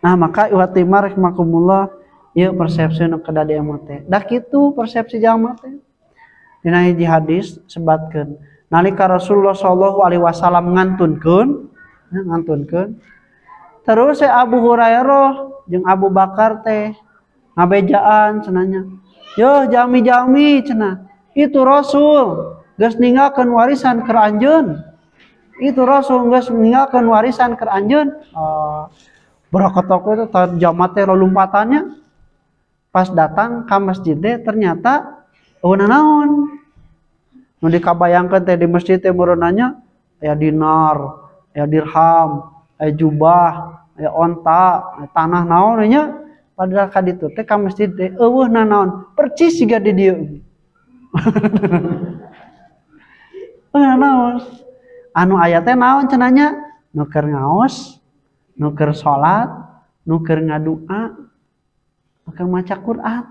Nah, maka iwatimah rahimakumullah, ieu persepsi nu kada diemu teh. Da kitu persepsi jalma teh. Dina hiji hadis sebatkeun, nalika Rasulullah sallallahu alaihi wasallam ngantunkeun, terus Abu Hurairah jeung Abu Bakar teh ngabejaan cenanya. Yo jami-jami cenah. Itu Rasul geus ninggalkeun warisan keur anjeun. Itu Rasul geus ninggalkeun warisan keur anjeun. Barakotok itu jamaah teh lompatannya. Pas datang ka masjid teh ternyata euna naon? Nu dikabayangkeun teh di masjid teh meureunnanya aya dinar, aya dirham, aya jubah, aya onta, aya tanah naon nya. Padahal ka ditu teh ka masjid teh eueuhna naon? Percis siga di dieu. Naon? Anu aya teh naon cenanya? Nu keur ngaos, nu keur salat, nu keur ngadua, nu keur maca Quran.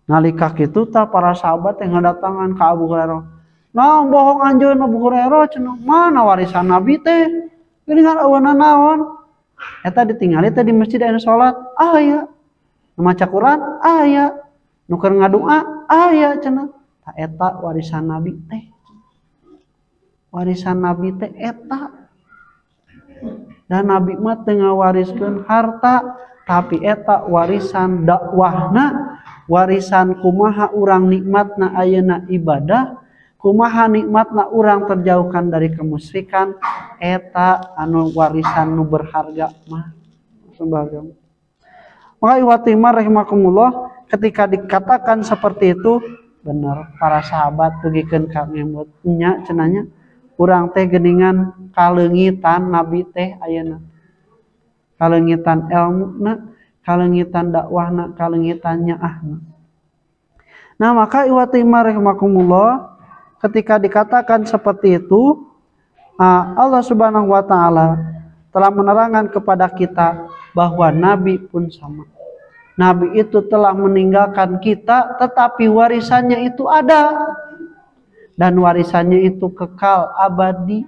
Nalika kitu tah para sahabat yang ngadatangan ka Abu Hurairah. Nah, bohong anjeun Abu Hurairah cenah. Mana warisan Nabi teh? Geuningan eueuna naon? Eta ditinggali teh di masjid aya salat. Aya. Nu maca Quran aya. Nu keur ngadua aya cenah. Tah eta warisan Nabi teh. Warisan Nabi teh eta. Dan Nabi mah teu ngawariskeun harta, tapi eta warisan dakwahna. Warisan kumaha urang nikmatna ayeuna ibadah, kumaha nikmatna urang terjauhkan dari kemusyrikan, eta anu warisan nu berharga mah. Subhanallah. Maka iwatimah rahimakumullah, ketika dikatakan seperti itu, benar para sahabat tugikeun ka ngemut nya cenanya urang teh geuningan kalengitan Nabi teh ayeuna. Kalengitan ilmuna, kalengitan dakwahna, kalengitan nyaahna. Nah, maka iwatimah rahimakumullah, ketika dikatakan seperti itu, Allah Subhanahu wa taala telah menerangkan kepada kita bahwa Nabi pun sama. Nabi itu telah meninggalkan kita, tetapi warisannya itu ada. Dan warisannya itu kekal abadi.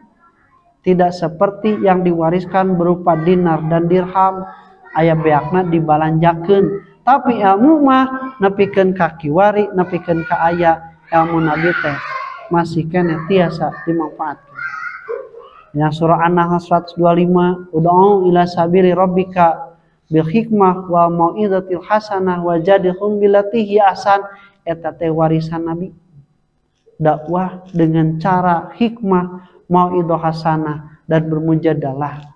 Tidak seperti yang diwariskan berupa dinar dan dirham, aya beakna dibalanjakeun. Tapi ilmu mah nepikeun ka kiwari, nepikeun ka aya, ilmu Nabi teh masih kene tiasa dimanfaatkeun. Yang surah An-Nahl 125, ud'u ila sabili rabbika bil hikmah wal mau'izatil hasanah wajadilhum billati hi ahsan, eta teh warisan Nabi. dakwah dengan cara hikmah, mauidhah hasanah dan bermujadalah.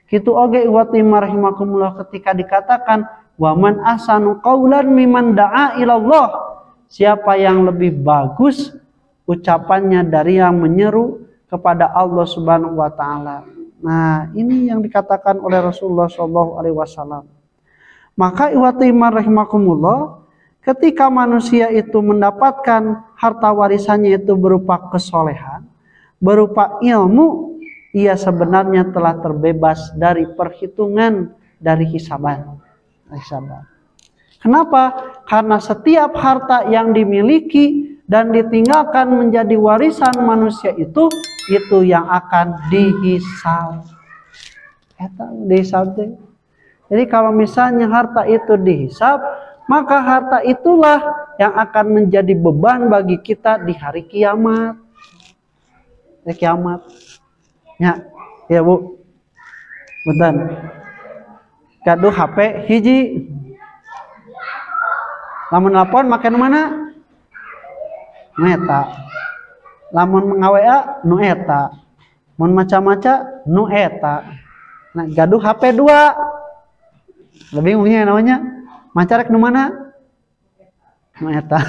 Kitu oge ikhwati rahimakumullah ketika dikatakan waman ahsanu qaulan mimman da'a ilallah, siapa yang lebih bagus ucapannya dari yang menyeru kepada Allah Subhanahu wa taala. Nah, ini yang dikatakan oleh Rasulullah sallallahu alaihi wasallam. Maka ikhwati rahimakumullah, ketika manusia itu mendapatkan harta warisannya itu berupa kesolehan, berupa ilmu, ia sebenarnya telah terbebas dari perhitungan, dari hisaban. Kenapa? Karena setiap harta yang dimiliki dan ditinggalkan menjadi warisan manusia itu yang akan dihisab. Jadi kalau misalnya harta itu dihisab, maka harta itulah yang akan menjadi beban bagi kita di hari kiamat. Ya Bu, betul. Gaduh HP hiji, lamun nelpon make nu mana? Nu eta. Lamun ngawea nu eta. Mun maca-maca nu eta. Nah, gaduh HP 2. Lebih bingungnya namanya. Maca rek nu mana? Nu eta.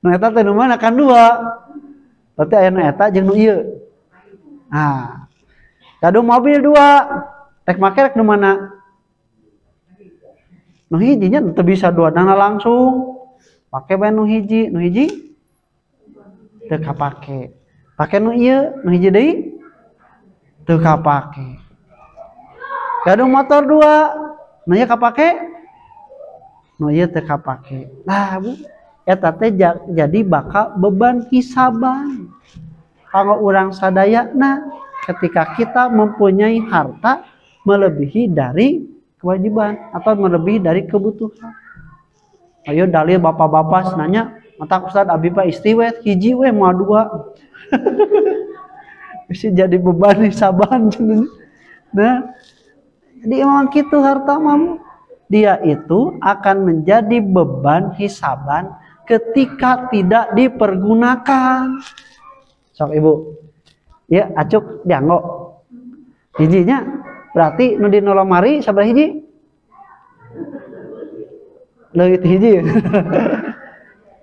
Nu eta teh nu mana kan 2. Berarti aya nu eta jeung nu ieu. Nah, gaduh mobil 2, rek make rek nu mana? Nu hijinya teu bisa duadana langsung. Pake bae nu hiji teu kapake. Pake nu ieu, nu hiji deui teu kapake. Gaduh motor 2, nu ieu kapake? Nu ieu teu kapake. Nah, Bu, eta teh jadi bakal beban hisaban. Kalau orang sadayana ketika kita mempunyai harta melebihi dari kewajiban atau melebihi dari kebutuhan. Ayo dalil bapak-bapak nanya, mata Ustaz abi pak istri we hiji we mau 2. Bisa jadi beban hisaban. Nah, jadi emang gitu harta mamu. Dia itu akan menjadi beban hisaban ketika tidak dipergunakan. Sok Ibu, ya acuk dianggo. Hijinya berarti nu di nolomari sabar hiji? Leuwih hiji.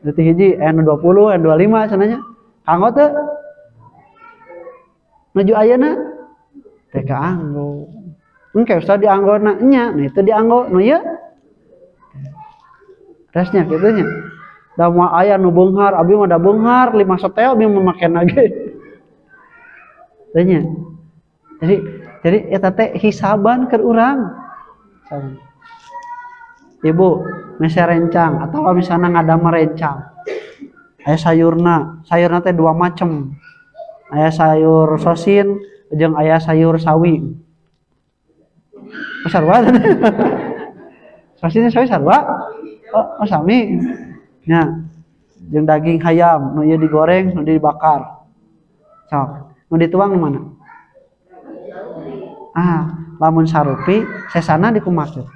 Leuwih hiji N20, N25 sananya. Kanggo teu? Nuju ayeuna teh kaanggo. Engke Ustaz dianggona nya, nah itu dianggo nu ieu. Resnya kitu nya. Da moal aya nu beunghar, abi mah da beunghar 5 seteo abi memaken lagi. Tanya. Jadi eta teh hisaban keur urang. Ibu, mese rencang atau misalnya ngadama rencang. Aya sayurna teh 2 macem. Aya sayur sosin jeung aya sayur sawi. Sarua. Sosinnya sawi sarua? Oh, sami. Nya, jeung daging hayam, nu ieu digoreng, nu dibakar. Sok, nu dituang di mana? Lamun sarupi, sesana dikumakeun.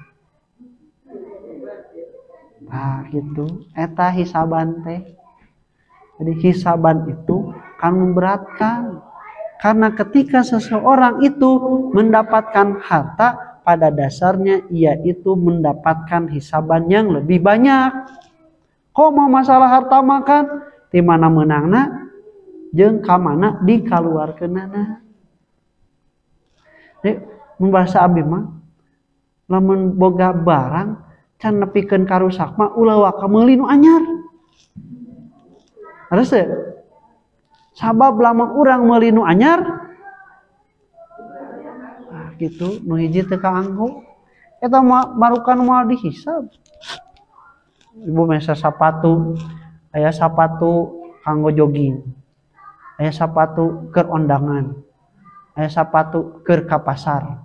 Gitu. Eta hisaban teh. Jadi hisaban itu kan memberatkan. Karena ketika seseorang itu mendapatkan harta, pada dasarnya ia itu mendapatkan hisaban yang lebih banyak. Kok mau masalah harta makan di mana menangna jeung ka mana dikaluarkeunana. Jadi membahasa abdi mah lamun boga barang can nepikeun karusak mah ulah waka meuli nu anyar. Harus teu? Sabab lamun urang meuli nu anyar gitu nu hiji teu kaanggo eta marukan moal dihisab. Ibu mesa sapatu, aya sapatu kanggo jogging, aya sapatu keur ondangan, aya sapatu keur ka pasar.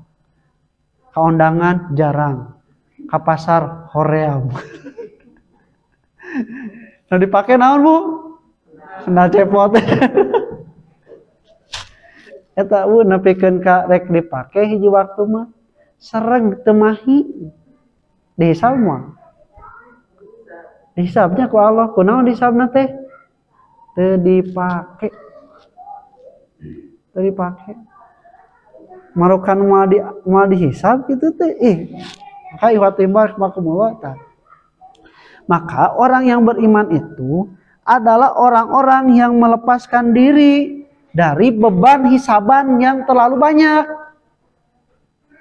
Ka ondangan jarang, ka pasar hoream. Nah dipake naon Bu? Sendal cepot. Eta nepikeun ka rek dipake hiji waktu mah sareng teu mahi. Dihisab mah. Dihisabnya ku Allah, kunaon dihisabna teh? teu dipake marukan moal dihisab gitu teh maka ikhwatimbar makumullah. Maka orang yang beriman itu adalah orang-orang yang melepaskan diri dari beban hisaban yang terlalu banyak.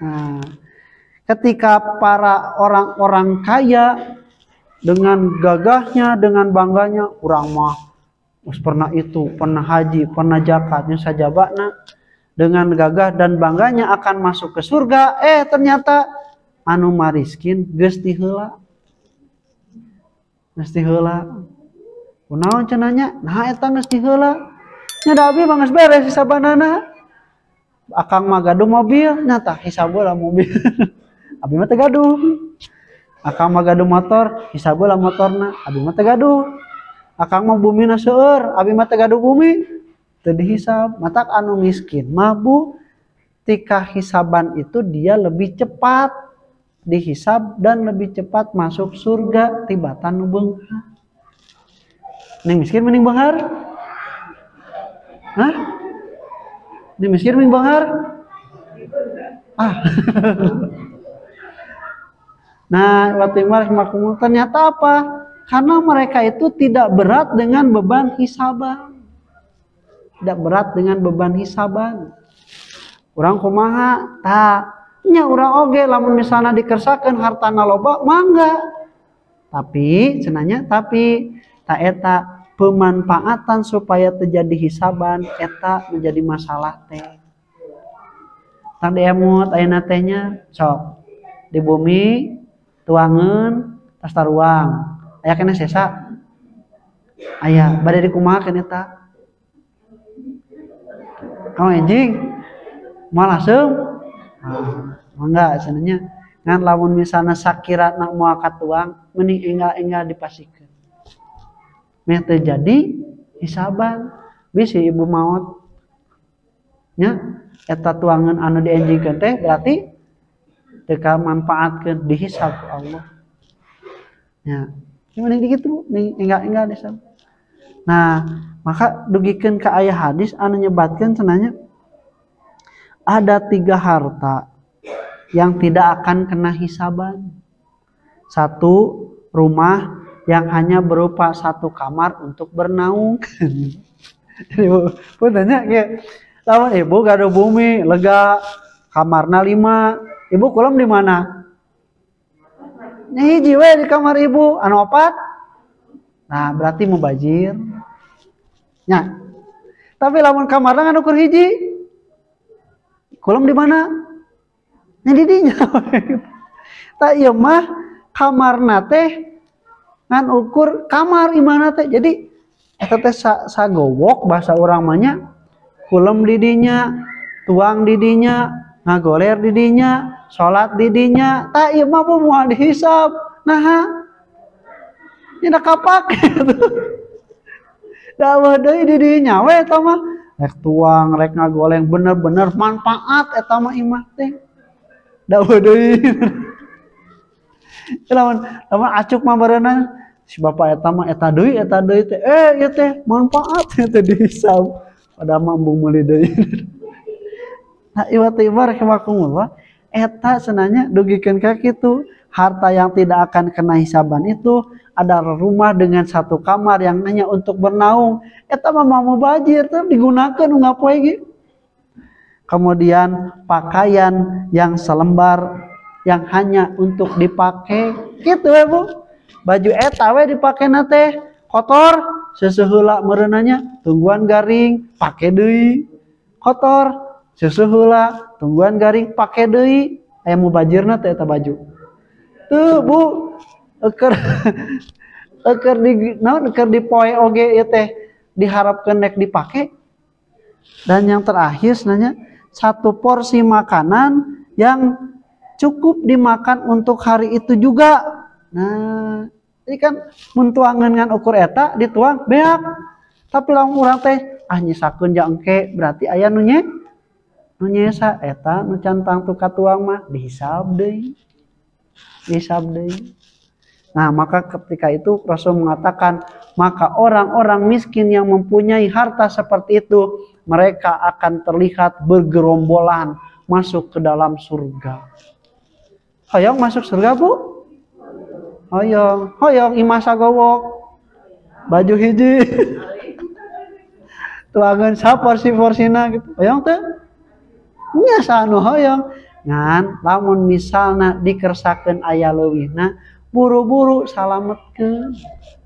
Nah, ketika para orang-orang kaya dengan gagahnya, dengan bangganya, urang mah pernah itu, pernah haji, pernah zakatnya saja bakna, dengan gagah dan bangganya akan masuk ke surga, ternyata anu mariskin geus ti heula. Geus ti heula. Kunaon cenanya? Nah eta geus ti heula. Nya da abi mah geus beres hisabanana. Akang mah gaduh mobil, nyata hisab lah mobil. Abi mah teu gaduh. Akang mah gaduh motor, hisab lah motorna. Abi mah teu gaduh. Akang mah bumina seueur, abi mah teu gaduh bumi. Teu dihisab. Matak anu miskin mah Bu, tika hisaban itu dia lebih cepat dihisab dan lebih cepat masuk surga tibatan nu beunghar. Ning miskin mending beunghar? Hah? Ning miskin mending beunghar? Nah, watimar makumul ternyata apa? Karena mereka itu tidak berat dengan beban hisaban. Tidak berat dengan beban hisaban. Urang kumaha? Nya urang oge lamun misalna dikersakeun hartana loba mangga. Tapi cenanya ta eta pemanfaatan supaya terjadi hisaban eta menjadi masalah teh. Tadi emut ayeuna teh nya sok di bumi tuangeun tas taruang. Aya kena sesa. Aya bade dikumahakeun eta. Kamu enjing malah seum. Enggak cenanya ngan lamun misalna sakiratna moal katuang mending enggal dipasikeun. Meh teu jadi hisaban bisi ibu maot nya eta tuangeun anu dienjingkeun teh berarti teu kamanfaatkeun dihisab ku Allah. Ya, mending dikitu enggal disab. Nah, maka dugikeun ka aya hadis anu nyebatkeun cenanya ada 3 harta yang tidak akan kena hisaban. 1, rumah yang hanya berupa 1 kamar untuk bernaung. Ibu tanya kayak, lawan ibu gaduh bumi, lega, kamarna 5. Ibu kolam di mana? Hiji we di kamar ibu, anu 4. Nah, berarti mubazir. Nya. Tapi lamun kamarna nganu ukur hiji. Kolam di mana? Nya di dinya. Tak ieu mah kamarna teh ngan ukur kamar imana teh. Jadi eta teh sagowok bahasa urang mah nya. Kulem di dinya, tuang di dinya, ngagoler di dinya, salat di dinya. Tak ieu mah moal dihisab. Nah, nya kapake tuh. Dawa deui di dinya we eta mah. Rek tuang, rek ngagoleng bener-bener manfaat eta mah imah teh. Dawa deui. Lamun acuk mah berenang si bapak eta mah eta deui teh. Ieu teh manfaat teh dihisab. Padahal mah embung meuli deui. Nah, iwatibar kemakumullah eta cenanya dugikeun ka kitu. Harta yang tidak akan kena hisaban itu adalah rumah dengan 1 kamar yang hanya untuk bernaung. Eta mah mau bajir tuh digunakan ngapoe ge. Kemudian pakaian yang selembar yang hanya untuk dipakai gitu we Bu. Baju eta we dipakena teh kotor seseuheula meureunanya tungguan garing pake deui. Kotor seseuheula tungguan garing pake deui. Aya mubazirna teh eta baju. Tuh Bu, eker di poe oge ieu teh diharapkeun rek dipake. Dan yang terakhir sebenarnya 1 porsi makanan yang cukup dimakan untuk hari itu juga. Nah, ini kan mun tuangeun ngan ukur eta dituang beak. Tapi lamun urang teh nyisakeun ja engke berarti aya nu nyesa eta nu cantang tu katuang mah dihisab deui. Nah, maka ketika itu Rasul mengatakan maka orang-orang miskin yang mempunyai harta seperti itu, mereka akan terlihat bergerombolan masuk ke dalam surga. Hoyong masuk surga, Bu? Hoyong imasa gowok. Baju hiji. Tuangan saporsi-porsina gitu. Hoyong teh? Biasa anu hoyong. Ngan lamun misalna dikersakeun aya leuwihna, buru-buru salametkeun.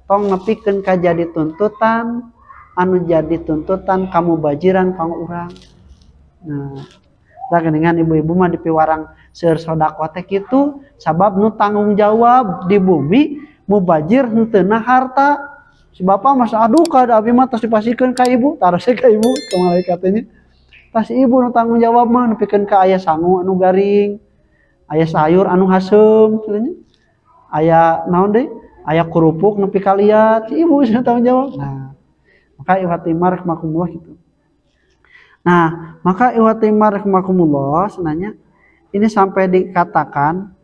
Tong nepikeun ka jadi tuntutan, anu jadi tuntutan kamu bajiran kang urang. Nah, da dengan ibu-ibu mah dipiwarang seueur sodaqoh teh kitu, sabab nu tanggung jawab di bumi mubajir henteu harta. Si bapa mas aduh ka abi mah tos dipasikeun ka ibu, tarose ka ibu ka malaikat teh. Tas ibu nu tanggung jawab mah nepikeun ka aya sangu anu garing, aya sayur anu hasem, aya naon deui? Aya kerupuk nepi ka liat, si ibu sing tanggung jawab. Nah, maka ikhwatimar rahimakumullah gitu. Nah, maka ikhwatimar rahimakumullah sebenarnya ini sampai dikatakan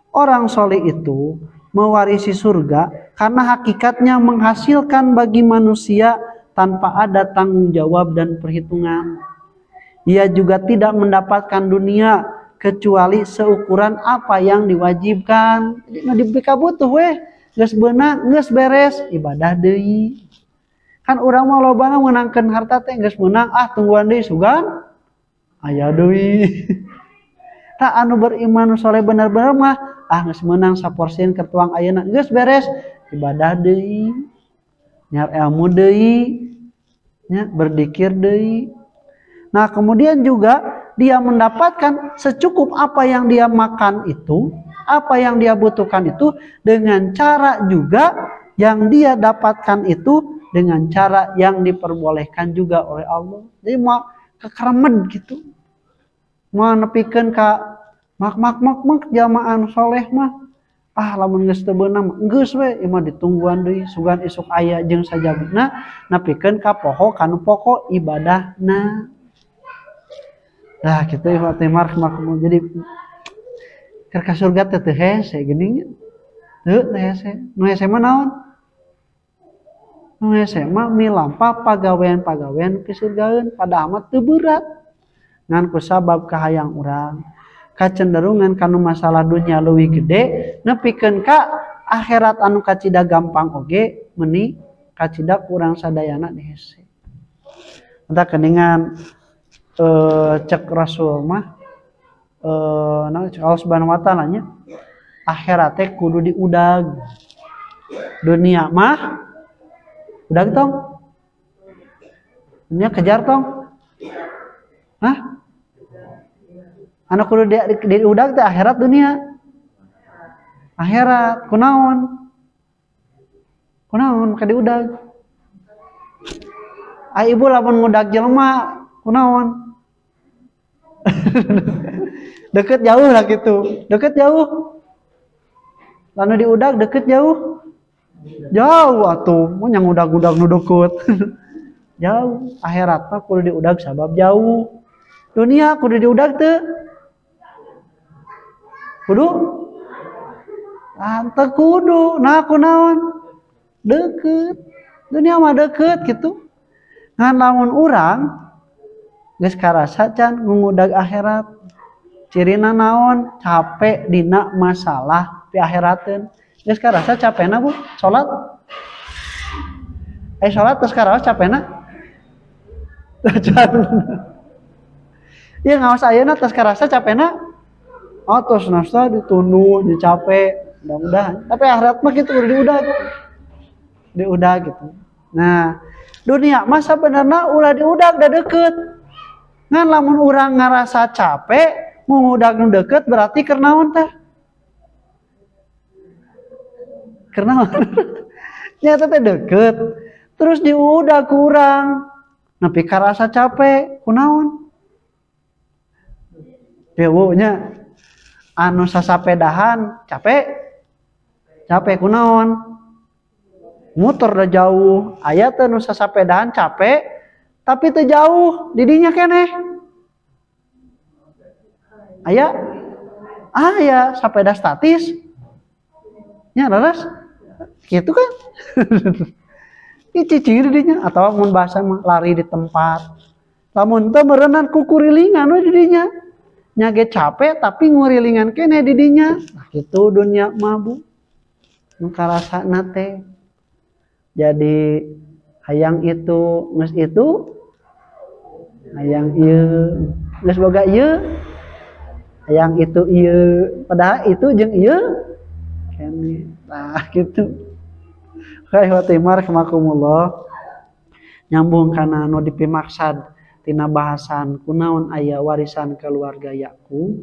orang soleh itu mewarisi surga karena hakikatnya menghasilkan bagi manusia tanpa ada tanggung jawab dan perhitungan. Ia juga tidak mendapatkan dunia kecuali seukuran apa yang diwajibkan. Jadi nu dibika butuh weh, geus beunang, geus beres, ibadah deui. Kan urang mah lobana meunangkeun harta teh geus meunang, tungguan deui sugan. Aya deui. Tak anu beriman soleh bener-bener mah, geus meunang saporsieun keur tuang ayeuna, geus beres, ibadah deui. Nyar ilmu deui, nya berzikir deui. Nah, kemudian juga dia mendapatkan secukup apa yang dia makan itu, apa yang dia butuhkan itu dengan cara juga yang dia dapatkan itu dengan cara yang diperbolehkan juga oleh Allah. Jadi mau kekeremed gitu. Mau nepikeun ka mak jamaah soleh mah lamun geus teu beunang geus we ieu mah ditungguan deui sugan isuk aya jeung sajabna nepikeun ka poho kanu pokok ibadahna. Nah, kitu ikhwatimar rahimakumullah. Jadi keur ka surga teh teu hese geuning. Teu hese. Nu hese mah naon? Nu hese mah milampah pagawean-pagawean pisurgaeun padahal mah teu berat. Ngan kusabab kahayang urang kacenderungan kanu masalah dunia leuwih gede nepikeun ka akhirat anu kacida gampang oge meuni kacida kurang sadayana dihese. Entah keningan cek Rasul mah Allah Subhanahu wa taala nya akhirat teh kudu diudag. Dunia mah udag tong. Dunia kejar tong. Hah? Anu kudu diudag teh akhirat dunia. Akhirat kunaon? Kunaon ka diudag? Ibu lamun ngudag jelema kunaon? Deket jauh lah gitu. Deket jauh. Lalu diudag deket jauh. Jauh atuh, mun yang udag-udag nu deket. Jauh. Akhirat mah kudu diudag sabab jauh. Dunia kudu diudag teu? Kudu? Teu kudu. Nah kunaon? Deket. Dunia mah deket gitu. Ngan lamun urang geus karasa can ngudag akhirat. Cirina naon? Capek dina masalah pi akhirateun. Geus karasa capena Bu? Salat? Salat geus karasa capena? Ieu ngaos ayeuna tos karasa capena? Tos nasta ditunduh, dicapek, mudah-mudahan. Tapi akhirat mah kitu diudag. Diudag gitu. Nah, dunia mah sabenerna ulah diudag da deket. Ngan lamun urang ngarasa capek mengudag nu deket berarti keur naon teh? Keur naon? Nyata teh deket. Terus diudag ku urang. Nepi ka rasa capek, kunaon? Dewo nya anu sasapedahan capek. Capek kunaon? Muter da jauh. Aya teh nu sasapedahan capek tapi teu jauh didinya keneh. Aya sepeda statis nya leres gitu kan. Cicing didinya atau mun bahasa mah lari di tempat. Lamun teu meureunnan kukurilingan we didinya. Nya ge capek tapi ngurilingan kene didinya. Nah, kitu dunya mah Bu. Nu karasana teh. Jadi hayang itu geus itu hayang ieu geus boga ieu hayang itu ieu padahal itu jeung ieu kene. Nah, gitu. Khaiwatimar kemakumullah nyambung kana anu dipimaksad tina bahasan kunaon aya warisan keluarga Yakub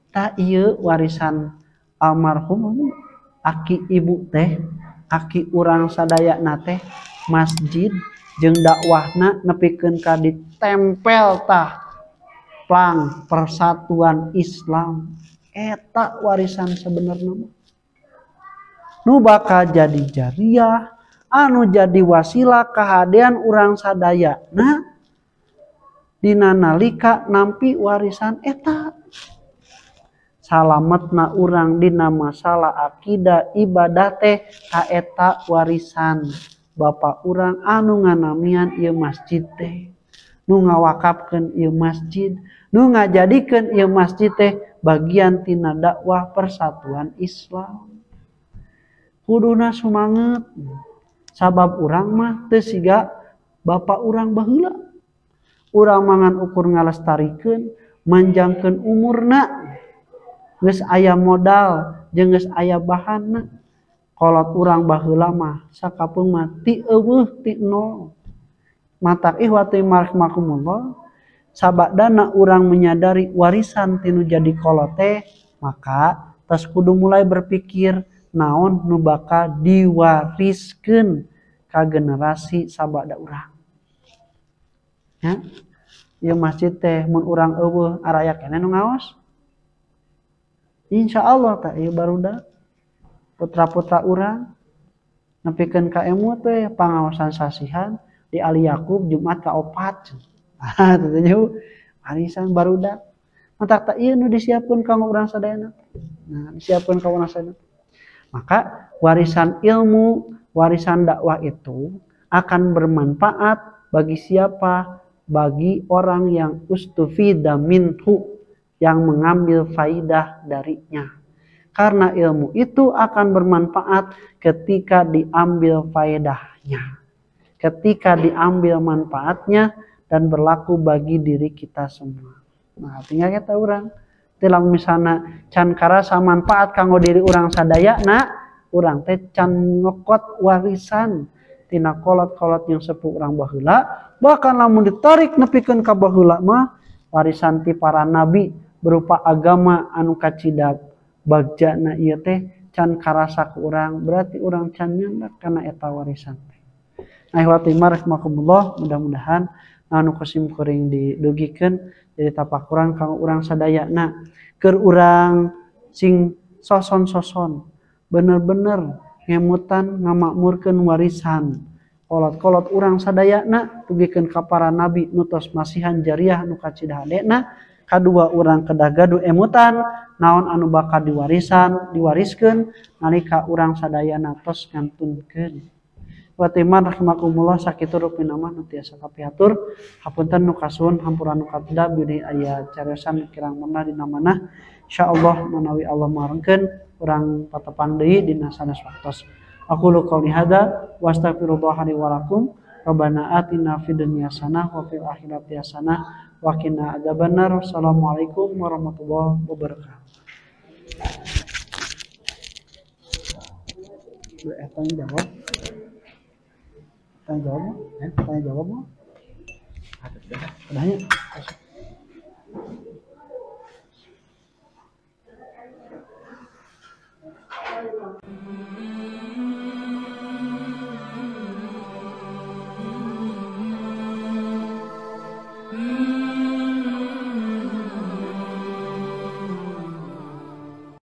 ta ieu warisan almarhum aki ibu teh aki urang sadayana teh masjid jeung dakwahna nepikeun ka ditempel tah plang persatuan Islam eta warisan sebenarnya nu bakal jadi jariah anu jadi wasilah kahadean urang sadayana dina nalika nampi warisan eta salametna urang dina masalah akidah ibadah teh ka eta warisan bapa urang anu nganamian ieu masjid teh nu ngawakafkeun ieu masjid nu ngajadikeun ieu masjid teh bagian tina dakwah persatuan Islam. Kuduna sumanget sabab urang mah teu siga bapa urang baheula urang mangan ukur ngalestarikeun manjangkeun umurna geus aya modal jeung geus aya bahanna kolot urang baheula mah sakapeung mah ti eueuh ti nol matak ihwati marhamakumullah sabadana urang menyadari warisan tinu jadi kolot teh maka tos kudu mulai berpikir naon nu bakal diwariskeun ka generasi sabada urang. Ya. Ieu masjid teh mun urang eueuh araya keneh nu ngaos. Insyaallah tah ieu barudak putra-putra urang nepikeun ka emu teh pangaosan sasihan di Ali Yakub Jumat ka-4. Ah teh warisan barudak. Matak tah ieu nu disiapkeun kanggo urang sadayana. Nah, disiapkeun ka urang sadayana. Maka warisan ilmu, warisan dakwah itu akan bermanfaat bagi siapa? Bagi orang yang ustufida minhu, yang mengambil faidah darinya. Karena ilmu itu akan bermanfaat ketika diambil faedahnya. Ketika diambil manfaatnya dan berlaku bagi diri kita semua. Nah, tinggal kita urang. Tilang misalnya can karasa manfaat kanggo diri urang sadayana urang teh can ngokot warisan tina kolot-kolot yang sepuh urang baheula bahkan lamun ditarik nepikeun ka baheula mah warisan ti para nabi berupa agama anu kacidab bagjana ieu teh can karasa ku urang berarti urang can nyandak kana eta warisan teh. Ahwati marhamakumullah mudah-mudahan anu kusim kuring didugikeun jadi tapakuran kanggo urang sadayana keur urang sing soson-soson bener-bener ngemutan ngamakmurkeun warisan kolot-kolot urang sadayana tugikeun ka para nabi nu tos masihan jariah nu kacidah hadena kadua urang kedah gaduh emutan naon anu bakal diwariskeun nalika urang sadayana tos ngantunkeun. Watiman rahimakumullah sakitu rupina mah nu tiasa kapiatur hapunten nu kasuhun hampura nu kateda bidi aya cariosan kirang menah dina manah insyaallah manawi Allah marengkeun urang patepang deui dina sanes waktos. Aqulu qouli hada wa astaghfirullah li wa lakum rabbana atina fid dunya hasanah wa fil akhirati hasanah wa qina adzabannar. Assalamualaikum warahmatullahi wabarakatuh. Tanya jawab. Tanya jawab mau? Adanya.